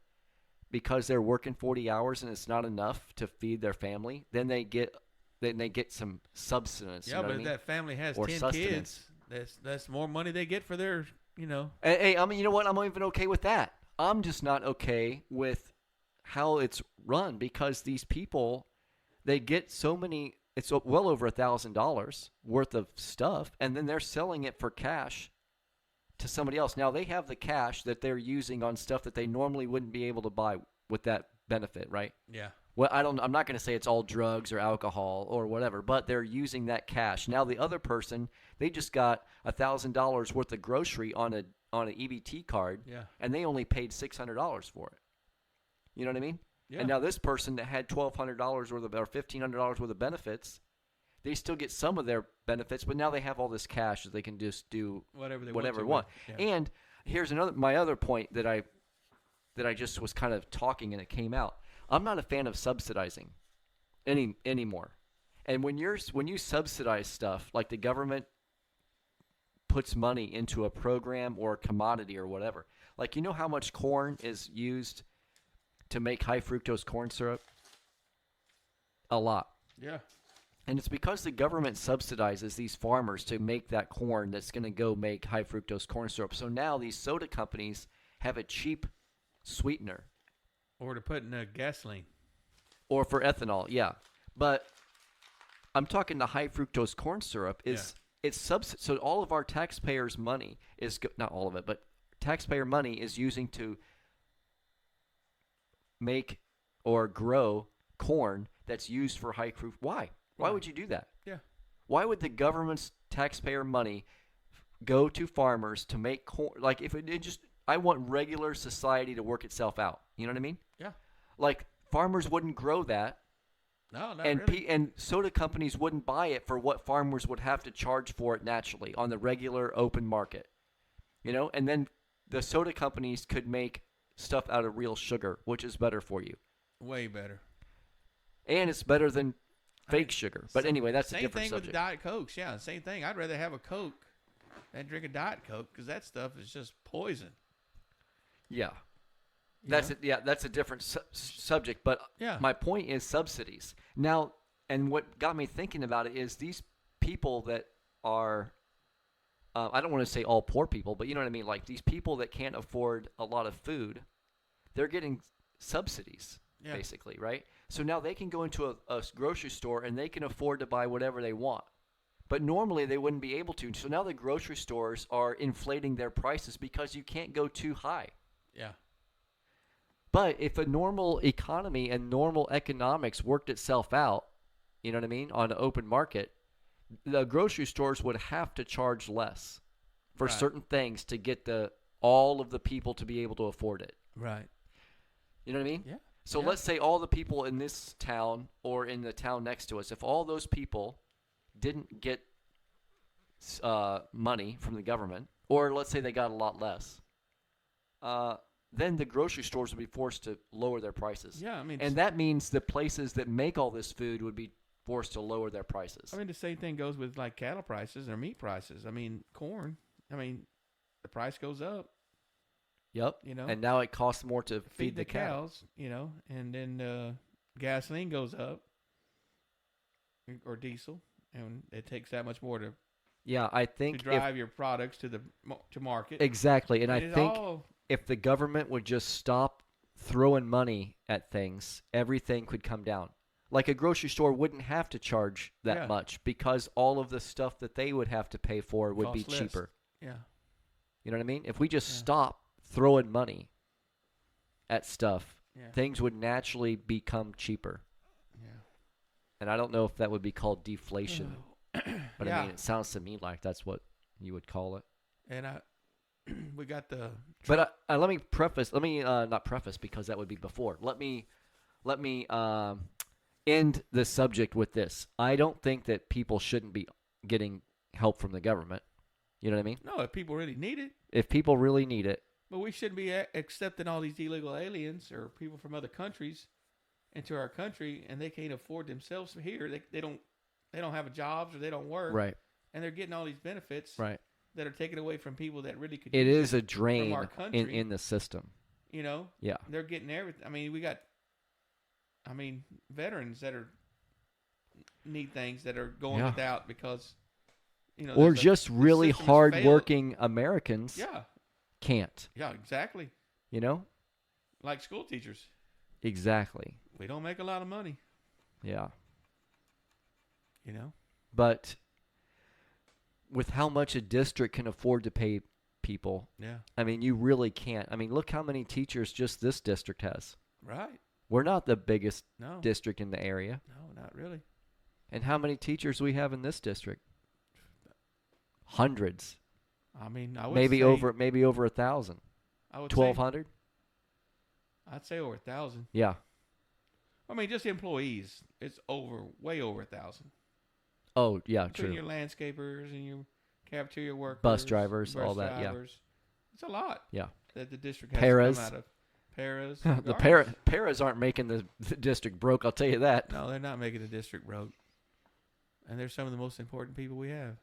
because they're working 40 hours and it's not enough to feed their family, then they get some subsistence. Yeah, but if that family has Or 10 sustenance. kids, that's more money they get for their, Hey, I mean, you know what? I'm not even okay with that. I'm just not okay with how it's run because these people, they get so many. It's well over $1,000 worth of stuff, and then they're selling it for cash to somebody else. Now they have the cash that they're using on stuff that they normally wouldn't be able to buy with that benefit, right? Yeah. Well, I'm not going to say it's all drugs or alcohol or whatever, but they're using that cash. Now the other person, they just got $1,000 worth of grocery on an EBT card, Yeah. and they only paid $600 for it. You know what I mean? Yeah. And now this person that had $1,200 worth of or $1,500 worth of benefits, they still get some of their benefits, but now they have all this cash that they can just do Whatever they whatever want. they want. Yeah. And here's my other point that I just was kind of talking and it came out. I'm not a fan of subsidizing anymore. And when you subsidize stuff, like the government puts money into a program or a commodity or whatever, like you know how much corn is used to make high fructose corn syrup? A lot. Yeah. And it's because the government subsidizes these farmers to make that corn that's going to go make high fructose corn syrup. So now these soda companies have a cheap sweetener. Or to put in gasoline. Or for ethanol, yeah. But I'm talking the high fructose corn syrup it's so all of our taxpayers' money is not all of it, but taxpayer money is using to make or grow corn that's used for high fructose. Why? Why would you do that? Yeah. Why would the government's taxpayer money go to farmers to make corn? Like if it just, I want regular society to work itself out. You know what I mean? Yeah. Like farmers wouldn't grow that, No, not and really. and soda companies wouldn't buy it for what farmers would have to charge for it naturally on the regular open market. And then the soda companies could make stuff out of real sugar, which is better for you, Way better. and it's better than fake sugar. But anyway, that's a Same different thing subject. with the Diet Cokes. Yeah, same thing. I'd rather have a Coke than drink a Diet Coke because that stuff is just poison. Yeah. That's that's a different subject. But Yeah. my point is subsidies. Now, and what got me thinking about it is these people that are, I don't want to say all poor people, but you know what I mean? Like these people that can't afford a lot of food, they're getting subsidies, basically, right? So now they can go into a grocery store and they can afford to buy whatever they want. But normally they wouldn't be able to. So now the grocery stores are inflating their prices because you can't go too high. Yeah. But if a normal economy and normal economics worked itself out, you know what I mean, on an open market, the grocery stores would have to charge less for certain things to get all of the people to be able to afford it. Right. You know what I mean? Yeah. So let's say all the people in this town or in the town next to us, if all those people didn't get money from the government, or let's say they got a lot less, then the grocery stores would be forced to lower their prices. Yeah, I mean, and that means the places that make all this food would be forced to lower their prices. I mean, the same thing goes with like cattle prices or meat prices. I mean, corn. I mean, the price goes up. Yep. You know, and now it costs more to feed the cows. You know, and then gasoline goes up, or diesel, and it takes that much more to I think drive your products to market. Exactly, and I think all, if the government would just stop throwing money at things, everything could come down. Like a grocery store wouldn't have to charge that much because all of the stuff that they would have to pay for would be cheaper. Yeah. You know what I mean? If we just stop throwing money at stuff, things would naturally become cheaper. Yeah. And I don't know if that would be called deflation. But I mean, it sounds to me like that's what you would call it. And we got the. But let me preface. Let me not preface because that would be before. Let me end the subject with this. I don't think that people shouldn't be getting help from the government. You know what I mean? No, if people really need it. If people really need it. But we shouldn't be accepting all these illegal aliens or people from other countries into our country, and they can't afford themselves here. They don't have jobs or they don't work. Right. And they're getting all these benefits. Right. That are taken away from people that really could. It is a drain from our country, in the system. You know. Yeah. They're getting everything. I mean, we got. I mean, veterans that need things that are going without because, you know. Or just really hard-working Americans. Yeah. Can't. Yeah, exactly. You know. Like school teachers. Exactly. We don't make a lot of money. Yeah. You know. But with how much a district can afford to pay people, I mean, you really can't. I mean, look how many teachers just this district has. Right. We're not the biggest district in the area. No, not really. And how many teachers we have in this district? Hundreds. I mean, I would maybe say, over 1,000. 1,200. I'd say over 1,000. Yeah. I mean, just employees, it's way over 1,000. Oh yeah, including true. your landscapers and your cafeteria workers, bus drivers, all that. Drivers. Yeah, it's a lot. Yeah. That the district has paras. to come out of. Paras. The paras aren't making the district broke. I'll tell you that. No, they're not making the district broke. And they're some of the most important people we have.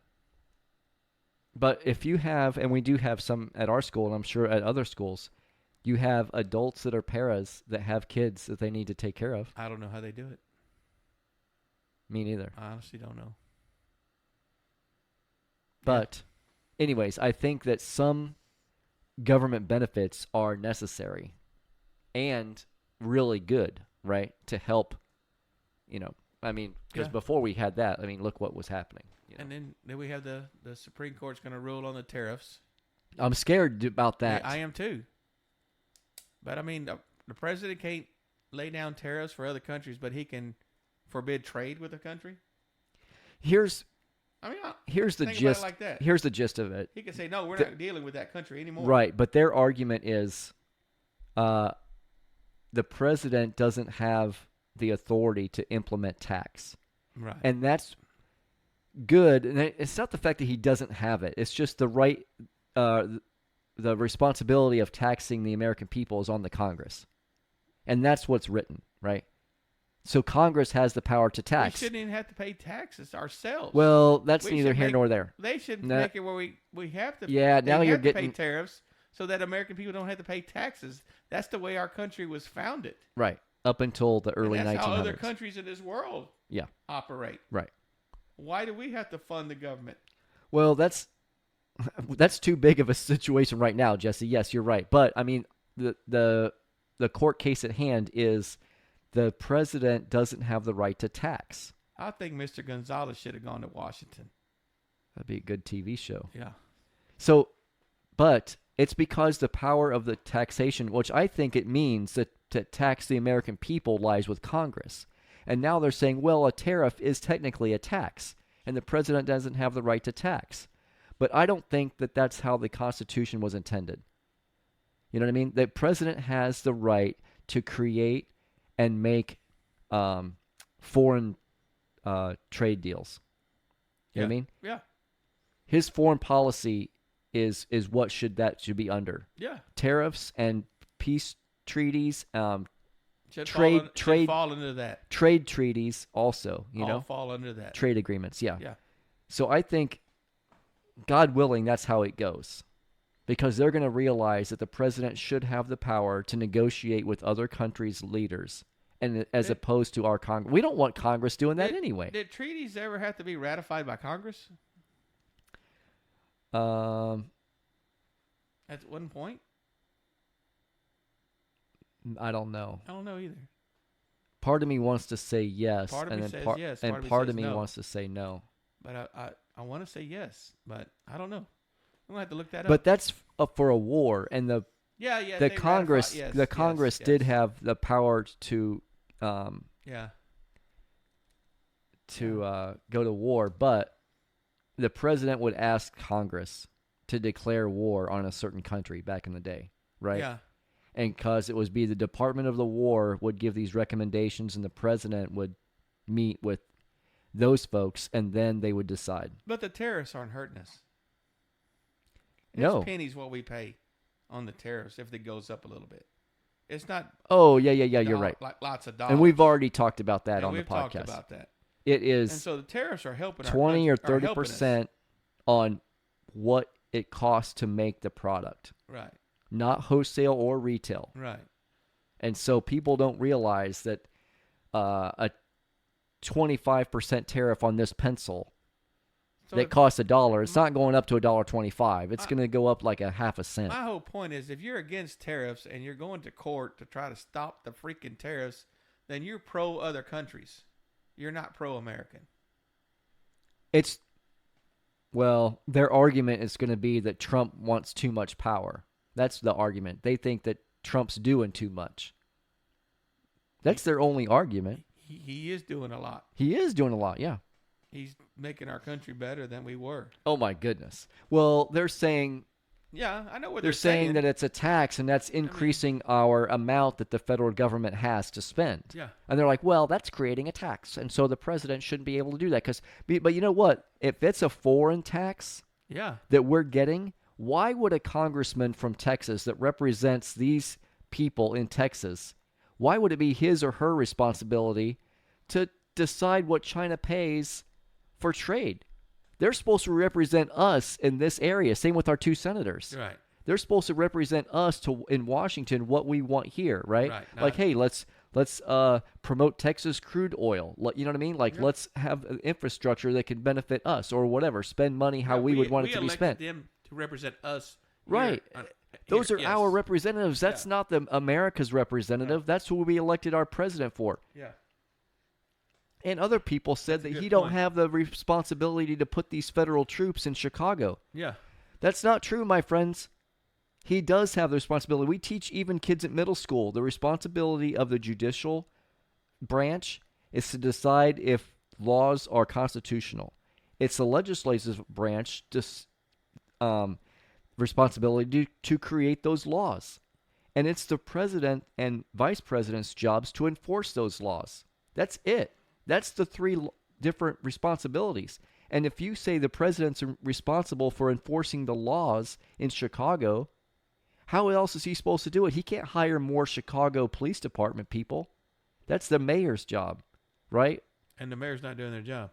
But if you have, and we do have some at our school, and I'm sure at other schools, you have adults that are paras that have kids that they need to take care of. I don't know how they do it. Me neither. I honestly don't know. But, anyways, I think that some government benefits are necessary and really good, right, to help, you know, I mean, because before we had that, I mean, look what was happening. You know? And then we have the Supreme Court's going to rule on the tariffs. I'm scared about that. Yeah, I am too. But, I mean, the president can't lay down tariffs for other countries, but he can forbid trade with a country. Here's the think gist. about it like that. Here's the gist of it. He can say, no, we're not dealing with that country anymore. Right, but their argument is the president doesn't have the authority to implement tax. Right. And that's good. And it's not the fact that he doesn't have it. It's just the right, the responsibility of taxing the American people is on the Congress. And that's what's written, right? So Congress has the power to tax. We shouldn't even have to pay taxes ourselves. Well, that's neither here nor there. They should make it where we have to. Yeah, now you're getting to pay tariffs so that American people don't have to pay taxes. That's the way our country was founded. Right. Up until the early And that's 1900s. how other countries in this world Yeah. operate. Right. Why do we have to fund the government? Well, that's too big of a situation right now, Jesse. Yes, you're right. But I mean, the court case at hand is the president doesn't have the right to tax. I think Mr. Gonzalez should have gone to Washington. That'd be a good TV show. Yeah. So, but it's because the power of the taxation, which I think it means that to tax the American people, lies with Congress. And now they're saying, well, a tariff is technically a tax, and the president doesn't have the right to tax. But I don't think that that's how the Constitution was intended. You know what I mean? The president has the right to create and make foreign trade deals. You know what I mean? Yeah. His foreign policy is what should be under. Yeah. Tariffs and peace treaties, Should trade fall into that. trade treaties also, you All know, fall under that. trade agreements. Yeah. Yeah. So I think, God willing, that's how it goes, because they're going to realize that the president should have the power to negotiate with other countries' leaders, and as opposed to our Congress. We don't want Congress doing that anyway. Did treaties ever have to be ratified by Congress Um, at one point? I don't know. I don't know either. Part of me wants to say yes, Part of and me then says yes, and part of me part says of me no. wants to say no. But I want to say yes, but I don't know. I'm gonna have to look that up. But that's for a war, and the yeah, yeah. the they Congress ratify- yes, the yes, Congress yes. did have the power to Yeah. go to war, but the president would ask Congress to declare war on a certain country back in the day, right? Yeah. And because it would be the Department of the War would give these recommendations, and the president would meet with those folks, and then they would decide. But the tariffs aren't hurting us. No. It's pennies what we pay on the tariffs if it goes up a little bit. It's not. Oh, yeah, you're right. Like lots of dollars. And we've already talked about that Yeah, on the we've talked podcast. about that. It And is so the tariffs are helping 20 or are helping us. 30% on what it costs to make the product, Right. not wholesale or retail. Right. And so people don't realize that a 25% tariff on this pencil So that costs $1, it's not going up to $1.25. It's going to go up like a half a cent. my whole point is, if you're against tariffs and you're going to court to try to stop the freaking tariffs, then you're pro other countries. You're not pro American. It's, well, their argument is going to be that Trump wants too much power. That's the argument. They think that Trump's doing too much. That's their only argument. He is doing a lot. He is doing a lot, yeah. He's making our country better than we were. Oh my goodness. Well, they're saying Yeah, I know what they're saying that it's a tax, and that's increasing our amount that the federal government has to spend. Yeah. And they're like, well, that's creating a tax, and so the president shouldn't be able to do that. But you know what? If it's a foreign tax Yeah. that we're getting, why would a congressman from Texas that represents these people in Texas, why would it be his or her responsibility to decide what China pays for trade? They're supposed to represent us in this area. Same with our two senators. Right. They're supposed to represent us in Washington what we want here, right? Right. Like, hey, let's promote Texas crude oil. You know what I mean? Like, let's have an infrastructure that can benefit us or whatever. Spend money how we would want it to be spent. We elected them to represent us. Right. Those are our representatives. That's not the America's representative. That's who we elected our president for. Yeah. And other people said That's a that good he don't point. have the responsibility to put these federal troops in Chicago. Yeah. That's not true, my friends. He does have the responsibility. We teach even kids at middle school the responsibility of the judicial branch is to decide if laws are constitutional. It's the legislative branch responsibility to create those laws. And it's the president and vice president's jobs to enforce those laws. That's it. That's the three different responsibilities. And if you say the president's responsible for enforcing the laws in Chicago, how else is he supposed to do it? He can't hire more Chicago Police Department people. That's the mayor's job, right? And the mayor's not doing their job.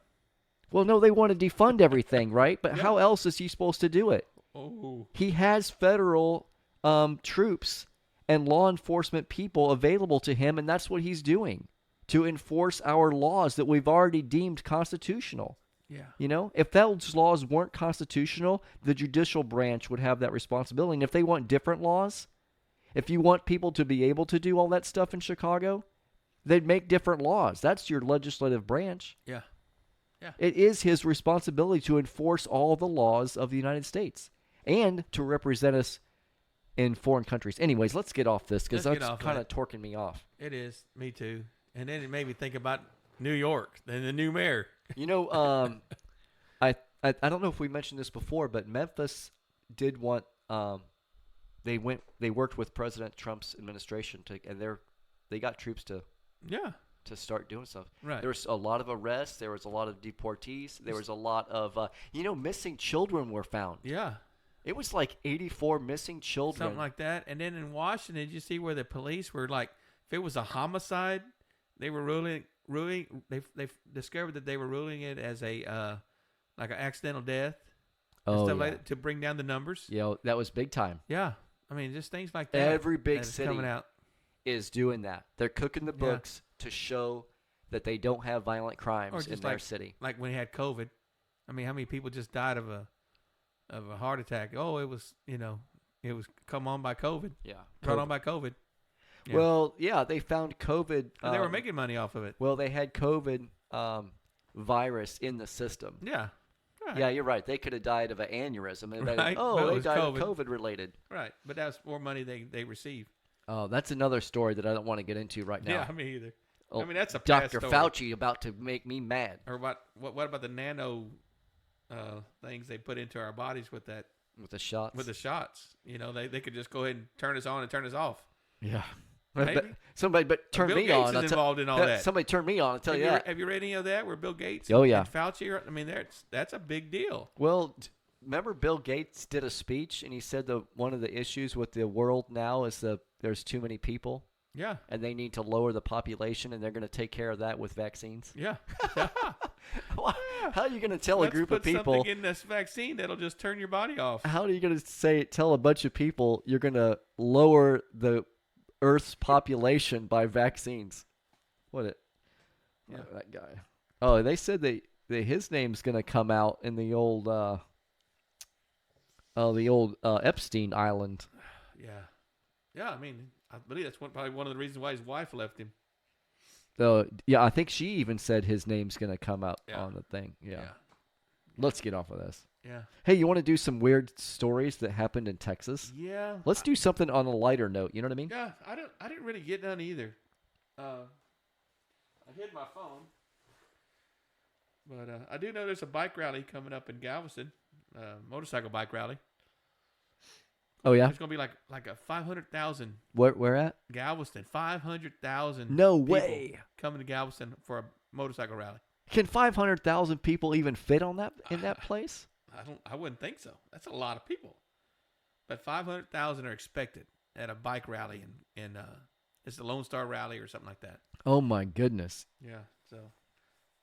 Well, no, they want to defund everything, right? But Yeah. how else is he supposed to do it? Oh. He has federal troops and law enforcement people available to him, and that's what he's doing to enforce our laws that we've already deemed constitutional. Yeah. You know, if those laws weren't constitutional, the judicial branch would have that responsibility. And if they want different laws, if you want people to be able to do all that stuff in Chicago, they'd make different laws. That's your legislative branch. Yeah. It is his responsibility to enforce all the laws of the United States and to represent us in foreign countries. Anyways, let's get off this because Let's get that's off kind of that. torquing me off. It is. Me too. And then it made me think about New York and the new mayor. You know, I don't know if we mentioned this before, but Memphis did want they worked with President Trump's administration and they got troops to Yeah. start doing stuff. Right. There was a lot of arrests. There was a lot of deportees. There was a lot of missing children were found. Yeah. It was like 84 missing children. Something like that. And then in Washington, did you see where the police were like, if it was a homicide, they were ruling. They discovered that they were ruling it as a like an accidental death. And Oh, stuff yeah. like that to bring down the numbers. Yeah, that was big time. Yeah. I mean, just things like that. Every big that's city coming out. is doing that. They're cooking the books to show that they don't have violent crimes in their city. Like when he had COVID. I mean, how many people just died of a heart attack? Oh, it was come on by COVID. Yeah. Brought on by COVID. Yeah. Well, yeah, they found COVID. And they were making money off of it. Well, they had COVID virus in the system. Yeah. Right. Yeah, you're right. They could have died of an aneurysm. And Right, they but it was died COVID. of COVID related. Right. But that's more money they receive. Oh, that's another story that I don't want to get into right now. Yeah, me either. Oh, I mean, that's a past Dr. story. Fauci about to make me mad Or what about the nano things they put into our bodies with that with the shots. with the shots? You know, they could just go ahead and turn us on and turn us off. Yeah. Maybe. But turn Bill me Gates on. is involved in all that. Somebody turn me on. I'll tell Have you that. Have you read any of that where Bill Gates Oh, yeah. and Fauci are? I mean, that's a big deal. Well, remember Bill Gates did a speech and he said that one of the issues with the world now is there's too many people Yeah. and they need to lower the population and they're going to take care of that with vaccines. Yeah. How are you going to tell Let's a group put of people? something in this vaccine that'll just turn your body off. How are you going to tell a bunch of people you're going to lower the Earth's population by vaccines? Yeah. That guy. Oh, they said that his name's going to come out in the old Epstein Island. Yeah. Yeah. I mean, I believe that's probably one of the reasons why his wife left him. Yeah, I think she even said his name's going to come up Yeah. on the thing. Yeah. Yeah. Let's get off of this. Yeah. Hey, you want to do some weird stories that happened in Texas? Yeah. Let's do something on a lighter note. You know what I mean? Yeah. I didn't really get none either. I hid my phone. But I do know there's a bike rally coming up in Galveston, motorcycle bike rally. Oh yeah. There's gonna be like a 500,000 Where at? Galveston, 500,000. No people way. coming to Galveston for a motorcycle rally. Can 500,000 people even fit on that in that place? I wouldn't think so. That's a lot of people. But 500,000 are expected at a bike rally in it's the Lone Star Rally or something like that. Oh my goodness. Yeah. So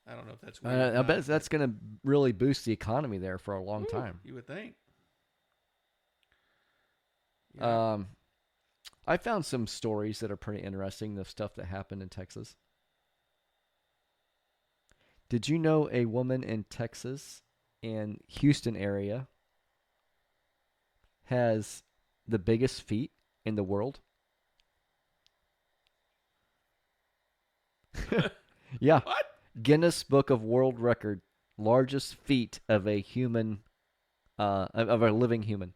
I don't know if that's. Weird or I not, bet but- that's going to really boost the economy there for a long Ooh, time. You would think. Yeah. I found some stories that are pretty interesting, the stuff that happened in Texas. Did you know a woman in Texas and Houston area has the biggest feet in the world? Yeah. What? Guinness Book of World Record, largest feet of a human, of a living human.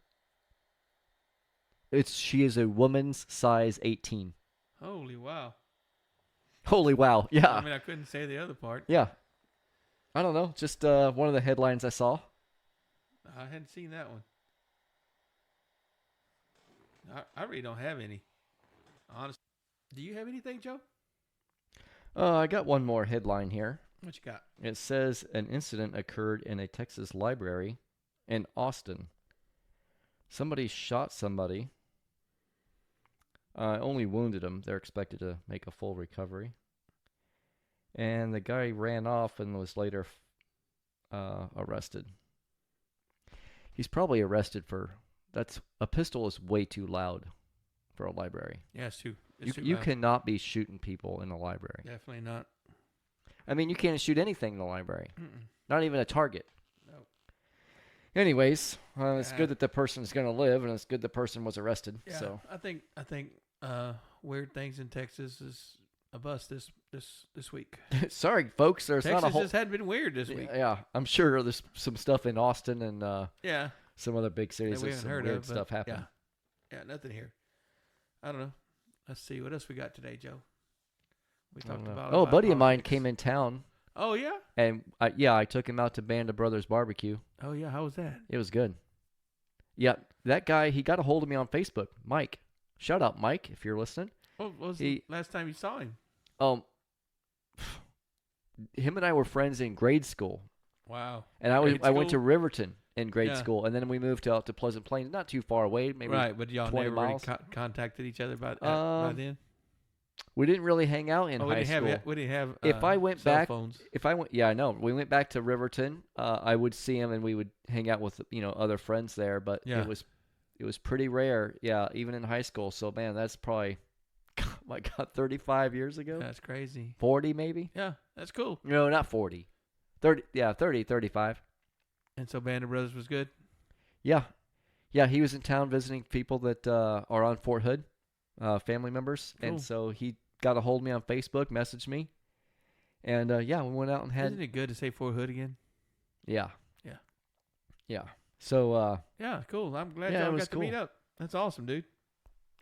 She is a woman's size 18. Holy wow. Holy wow! Yeah, I mean, I couldn't say the other part. yeah. I don't know, just one of the headlines I saw. I hadn't seen that one. I really don't have any. Honestly, do you have anything, Joe? I got one more headline here. What you got? It says an incident occurred in a Texas library in Austin. Somebody shot somebody. Only wounded him. They're expected to make a full recovery. And the guy ran off and was later arrested. He's probably arrested for a pistol is way too loud for a library. Yeah, it's too. You It's too you loud. cannot be shooting people in a library. Definitely not. I mean, you can't shoot anything in the library. Mm-mm. Not even a target. No. Anyways, it's Yeah. good that the person's going to live, and it's good the person was arrested. Yeah, So I think weird things in Texas is a bust this week. sorry, folks. There's Texas not a whole. just hadn't been weird this week. Yeah, I'm sure there's some stuff in Austin and Yeah, some other big that cities. we There's haven't some heard weird of. but stuff happening. Yeah, nothing here. I don't know. Let's see what else we got today, Joe. We I don't talked know. about. Oh, a buddy of mine politics. came in town, Oh yeah. and I took him out to Band of Brothers Barbecue. Oh yeah. How was that? It was good. Yeah, that guy, he got a hold of me on Facebook. Mike. Shout out, Mike, if you're listening. What was He- the last time you saw him? Him and I were friends in grade school. Wow. And I went to school? Riverton in grade Yeah. school, and then we moved out to Pleasant Plains, not too far away, maybe. Right, but y'all 20 never really miles. contacted each other by Um, then. We didn't really hang out in Oh, we high didn't school. have. We didn't have. If I went cell back- phones. If I went, yeah, I know. We went back to Riverton. I would see him, and we would hang out with other friends there. But Yeah. it was pretty rare. Yeah, even in high school. So man, that's probably, my God, 35 years ago. That's crazy. 40 maybe. Yeah, that's cool. No, not 40. 30. Yeah, 30, 35. And so Band of Brothers was good. Yeah, yeah. He was in town visiting people that are on Fort Hood, family members, Cool. and so he got a hold of me on Facebook, messaged me, and we went out and had. Isn't it good to say Fort Hood again? Yeah. Yeah. Yeah. So, Yeah, cool. I'm glad Yeah, it y'all was got to meet cool. up. That's awesome, dude.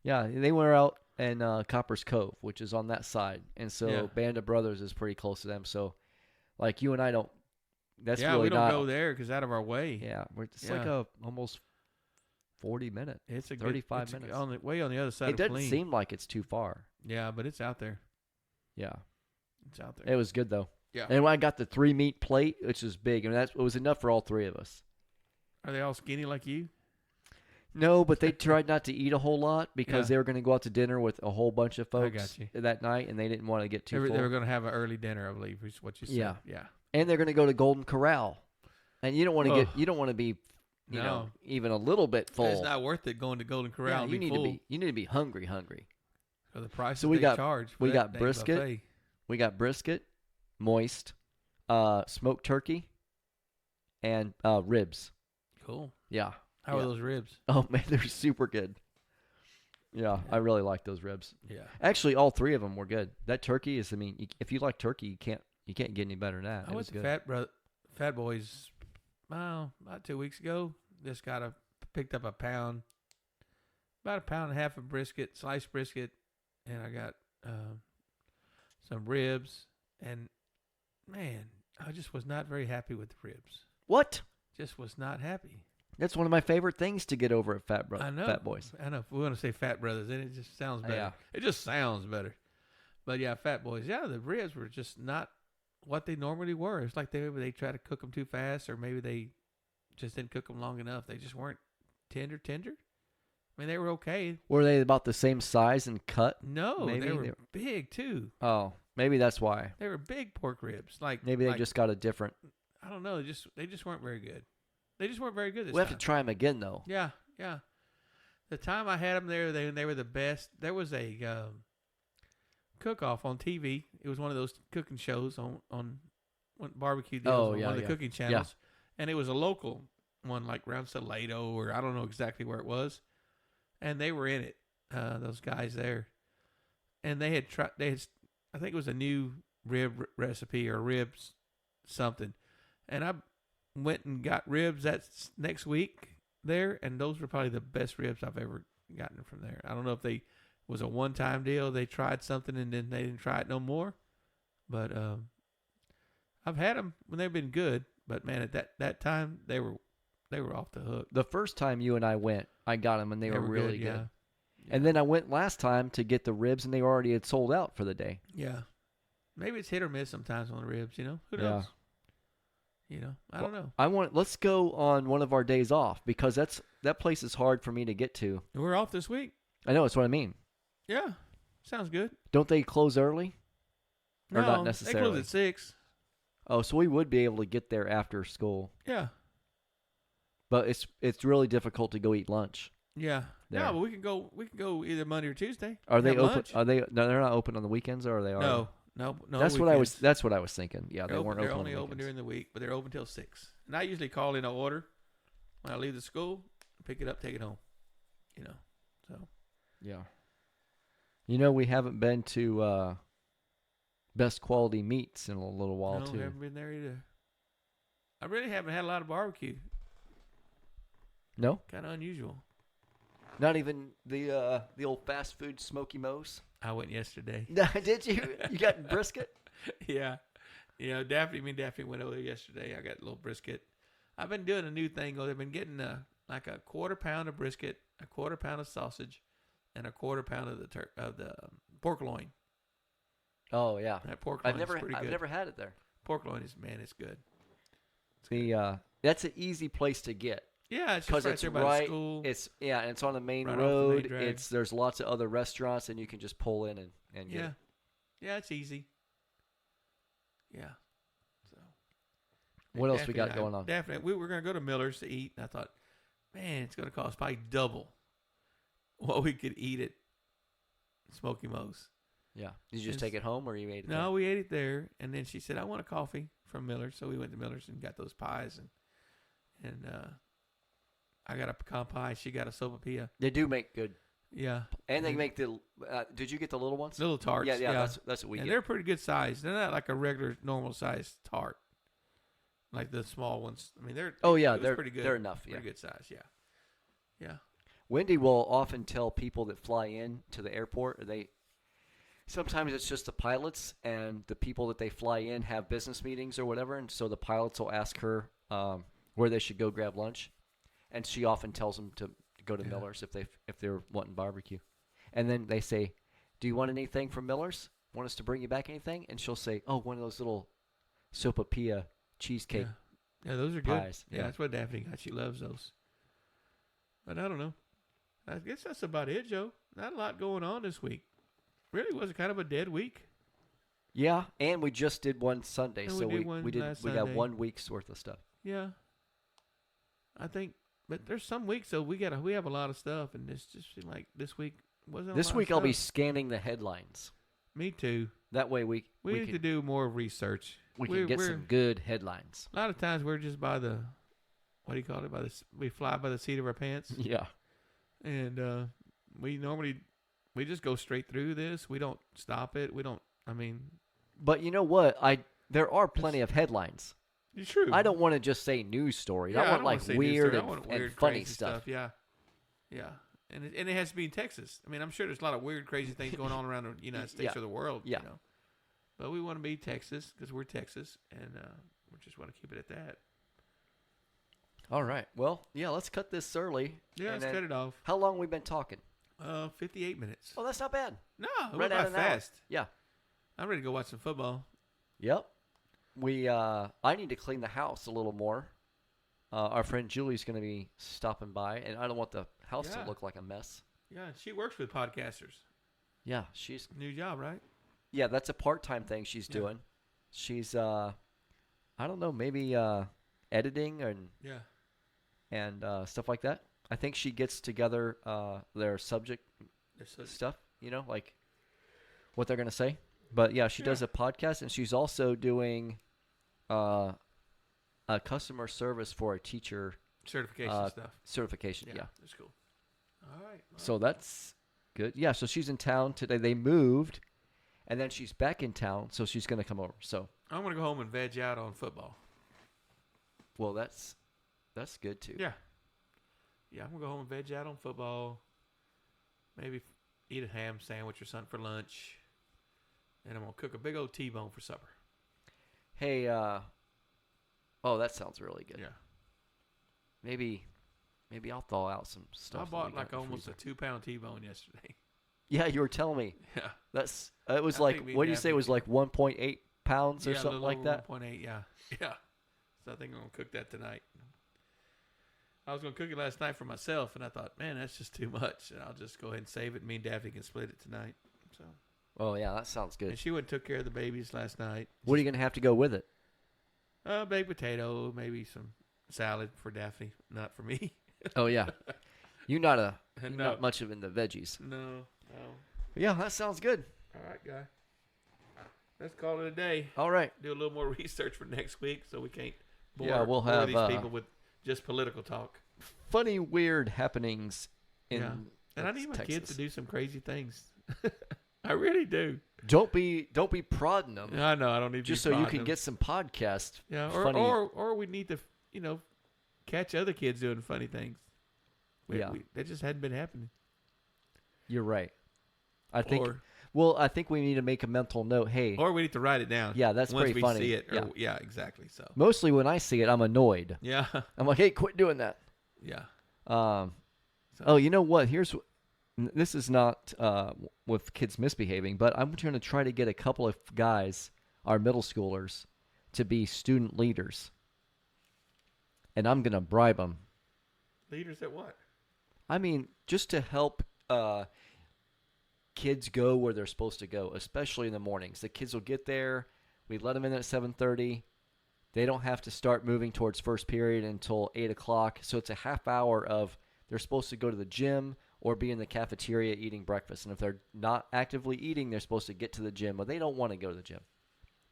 yeah, they were out in Copper's Cove, which is on that side. And so Yeah. Band of Brothers is pretty close to them. So, like, you and I don't, that's yeah, really we don't not. go there because out of our way. Yeah, it's like Yeah. a almost 40-minute. It's a 35 it's minutes. on the other side It of doesn't Killeen. seem like it's too far. Yeah, but it's out there. Yeah. It's out there. It was good, though. Yeah. And when I got the 3-meat plate, which is big, and it was enough for all three of us. Are they all skinny like you? No, but they tried not to eat a whole lot because Yeah. they were going to go out to dinner with a whole bunch of I folks got you. that night, and they didn't want to get too full. They were going to have an early dinner, I believe, is what you said. Yeah. Yeah. And they're going to go to Golden Corral, and you don't want to Ugh. you don't want to be, No. even a little bit full. It's not worth it going to Golden Corral Yeah, and you be need full to be hungry. for the price So that we they got- charge. for we that got dang brisket. buffet. We got brisket, moist, smoked turkey, and ribs. Cool. Yeah. How are Yeah. those ribs? Oh man, they're super good. Yeah, I really like those ribs. Yeah. Actually, all three of them were good. That turkey is, I mean, if you like turkey, you can't get any better than that. I It went was to good. Fat Boys, about 2 weeks ago. Just picked up about a pound and a half of brisket, sliced brisket, and I got some ribs. And man, I just was not very happy with the ribs. What? Just was not happy. That's one of my favorite things to get over at I know. Fat Boys. I know. We want to say Fat Brothers, and it just sounds better. Yeah. It just sounds better. But yeah, Fat Boys. Yeah, the ribs were just not what they normally were. It's like they try to cook them too fast, or maybe they just didn't cook them long enough. They just weren't tender. I mean, they were okay. Were they about the same size and cut? No, Maybe they were they- big too. Oh, maybe that's why. They were big pork ribs. Maybe they like, just got a different. I don't know. They just weren't very good. They just weren't very good this We have time. to try them again though. Yeah. The time I had them there, they were the best. There was a cook-off on TV. It was one of those cooking shows on barbecue deals Oh, on yeah, one of the yeah. cooking channels. And it was a local one, like around Salado, or I don't know exactly where it was. And they were in it, those guys there. And they had tried. I think it was a new rib recipe or ribs something. And I went and got ribs that next week there, and those were probably the best ribs I've ever gotten from there. I don't know if they was a one-time deal. They tried something and then they didn't try it no more. But I've had them when they've been good. But man, at that time they were off the hook. The first time you and I went, I got them and they were really good. Yeah. And then I went last time to get the ribs, and they already had sold out for the day. Yeah. Maybe it's hit or miss sometimes on the ribs. Who Yeah. knows? I don't know. Let's go on one of our days off because that place is hard for me to get to. We're off this week. I know, that's what I mean. Yeah, sounds good. Don't they close early? Or No, not they necessarily? close at 6. Oh, so we would be able to get there after school. Yeah. But it's really difficult to go eat lunch. Yeah. There. No, but we can go. We can go either Monday or Tuesday. Are they Have open? lunch. Are they? No, they're not open on the weekends, or are they? No. That's what I was. weekends. That's what I was thinking. Yeah, They're they weren't They're open. only on the open weekends. during the week, but they're open till 6. And I usually call in an order when I leave the school, pick it up, take it home. You know. So Yeah. You know, we haven't been to Best Quality Meats in a little while no, too. haven't been there either. I really haven't had a lot of barbecue. No, Kind of unusual. not even the old fast food Smoky Mo's. I went yesterday. Did you? You got brisket? Yeah. You know, me and Daphne went over there yesterday. I got a little brisket. I've been doing a new thing. I've been getting like a quarter pound of brisket, a quarter pound of sausage, and a quarter pound of the pork loin. Oh yeah. That pork loin is pretty I've good. never had it there. Pork loin is, man, it's good. That's an easy place to get. Yeah, it's Because just right it's there by the right, school. and it's on the main Right off the main road. drag. There's lots of other restaurants, and you can just pull in and get Yeah. it. Yeah, it's easy. Yeah. So. What else we Daphne got and I- going on? Daphne, we were going to go to Miller's to eat, and I thought, man, it's going to cost probably double what we could eat at Smoky Mo's. Yeah. Did you just It's- take it home, or you ate it? No, we ate it there, and then she said, I want a coffee from Miller's. So we went to Miller's and got those pies, and I got a pecan pie. She got a sopapilla. They do make good, Yeah. and they Mhm. make the. Did you get the little ones? Little tarts. Yeah. That's what we And get. they're pretty good size. They're not like a regular, normal size tart, like the small ones. I mean, they're Oh yeah, it was they're pretty good. They're enough. Yeah. Pretty good size. Yeah, yeah. Wendy will often tell people that fly in to the airport. Sometimes it's just the pilots, and the people that they fly in have business meetings or whatever, and so the pilots will ask her where they should go grab lunch, and she often tells them to go to Yeah. Miller's if they're wanting barbecue, and then they say, "Do you want anything from Miller's? Want us to bring you back anything?" And she'll say, "Oh, one of those little sopapilla cheesecake." Yeah, those are good. pies, Yeah, yeah. that's what Daphne got. She loves those. But I don't know. I guess that's about it, Joe. Not a lot going on this week. Really was kind of a dead week. Yeah, and we just did one Sunday, And so we did one we last got Sunday. 1 week's worth of stuff. Yeah. I think, but there's some weeks though we have a lot of stuff, and it's just seemed like this week wasn't. This week I'll be scanning the headlines. Me too. That way we We need to can do more research. we We're- can get we're- some good headlines. A lot of times we're just by the, what do you call it? We fly by the seat of our pants, Yeah. and we just go straight through this. We don't stop it. We don't. I mean, But you know what? There are plenty of headlines. it's true. I don't want to just say news stories. Yeah, I want don't wanna like say news weird story. I and, want and weird, funny crazy stuff. Yeah, yeah, and it has to be in Texas. I mean, I'm sure there's a lot of weird, crazy things going on around the United States Yeah. or the world. Yeah. You know? But we want to be Texas because we're Texas, and we just want to keep it at that. All right. Well, yeah, let's cut this early. Yeah, And let's then- cut it off. How long we been talking? 58 minutes. Oh, that's not bad. No, it Right went at by an hour. fast. Yeah. I'm ready to go watch some football. Yep. I need to clean the house a little more. Our friend Julie's going to be stopping by, and I don't want the house Yeah. to look like a mess. Yeah, she works with podcasters. Yeah, she's New job, right? yeah, that's a part-time thing she's Yeah. doing. She's I don't know, maybe editing Yeah. and stuff like that. I think she gets together their subject There's such- stuff, like what they're gonna say. But yeah, she does Yeah. a podcast, and she's also doing a customer service for a teacher certification stuff. certification. Yeah. That's cool. All right. So that's good. Yeah, so she's in town today. They moved, and then she's back in town, so she's gonna come over. So I'm gonna go home and veg out on football. well, that's good too. Yeah. Yeah, I'm gonna go home and veg out on football. Maybe eat a ham sandwich or something for lunch, and I'm gonna cook a big old T-bone for supper. Hey, oh, that sounds really good. Yeah. Maybe I'll thaw out some stuff. I that bought we got like in the almost a freezer. 2-pound T-bone yesterday. Yeah, you were telling me. Yeah. It was I like, think we what do you say? It definitely- was like 1.8 pounds or Yeah, a something little like over that. 1.8. Yeah. Yeah. So I think I'm gonna cook that tonight. I was gonna cook it last night for myself, and I thought, man, that's just too much, and I'll just go ahead and save it. Me and Daphne can split it tonight. So, Oh yeah, that sounds good. and she went and took care of the babies last night. What are you gonna have to go with it? Baked potato, maybe some salad for Daphne, not for me. Oh yeah, you're not No. not much of in the veggies. No. Yeah, that sounds good. All right, guy. Let's call it a day. All right. Do a little more research for next week, so we can't bore, Yeah, we'll bore have, these people with just political talk. Funny, weird happenings in Yeah. And I need my Texas. kids to do some crazy things. I really do. Don't be prodding them. I know. I don't need Just to so be you prodding can them. get some podcast. Yeah, funny. or we need to, catch other kids doing funny things. Yeah. That just hadn't been happening. You're right. I think. Or Well, I think we need to make a mental note. Hey, we need to write it down. Yeah, that's once pretty we funny. see it. Yeah. Yeah, exactly. So mostly when I see it, I'm annoyed. yeah, I'm like, hey, quit doing that. yeah. Um, So- Oh, you know what? This is not with kids misbehaving, but I'm going to try to get a couple of guys, our middle schoolers, to be student leaders. And I'm going to bribe them. Leaders at what? I mean, just to help kids go where they're supposed to go, especially in the mornings. The kids will get there. We let them in at 7:30. They don't have to start moving towards first period until 8 o'clock. So it's a half hour of they're supposed to go to the gym or be in the cafeteria eating breakfast. And if they're not actively eating, they're supposed to get to the gym, but they don't want to go to the gym.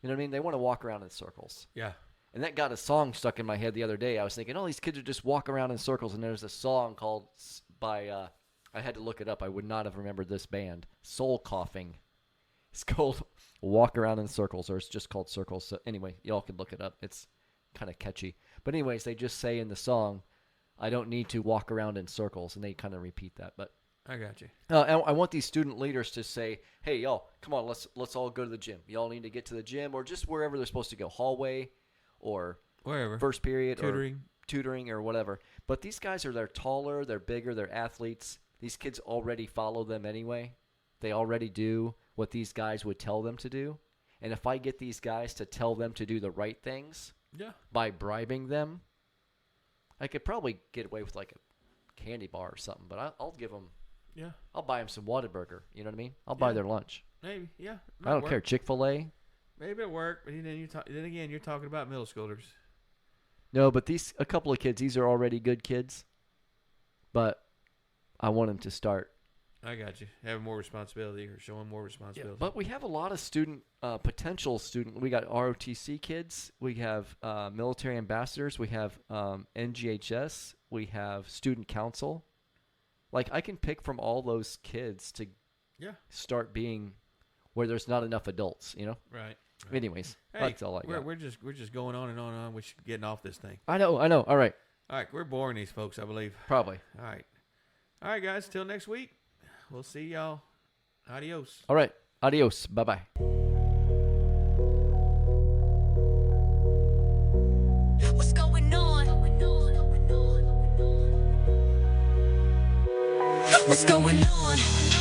You know what I mean? They want to walk around in circles. Yeah. And that got a song stuck in my head the other day. I was thinking, oh, these kids are just walk around in circles. And there's a song called by, I had to look it up. I would not have remembered this band, Soul Coughing. It's called Walk Around in Circles, or it's just called Circles. So anyway, y'all can look it up. It's kind of catchy. But anyways, they just say in the song, I don't need to walk around in circles. And they kind of repeat that. But I got you. I want these student leaders to say, hey, y'all, come on, let's all go to the gym. Y'all need to get to the gym or just wherever they're supposed to go, hallway or Wherever. first period Tutoring. or tutoring or whatever. But these guys they're taller, they're bigger, they're athletes. These kids already follow them anyway. They already do what these guys would tell them to do. And if I get these guys to tell them to do the right things Yeah. by bribing them, I could probably get away with like a candy bar or something. But I'll give them. Yeah. I'll buy them some Whataburger. You know what I mean? I'll buy Yeah. their lunch. Maybe. Yeah. I don't care. Chick-fil-A. Maybe it worked, but then again, you're talking about middle schoolers. No, but a couple of kids, these are already good kids. But I want them to start. I got you. Having more responsibility or showing more responsibility. But we have a lot of potential student. We got ROTC kids. We have military ambassadors. We have NGHS. We have student council. Like, I can pick from all those kids to start being where there's not enough adults, you know? Right. Anyways, Hey, that's all I got. we're just going on and on and on. We should be getting off this thing. I know. All right. All right, we're boring these folks, I believe. Probably. All right, guys. Till next week. We'll see y'all. Adios. All right. Adios. Bye-bye. What's going on? What's going on?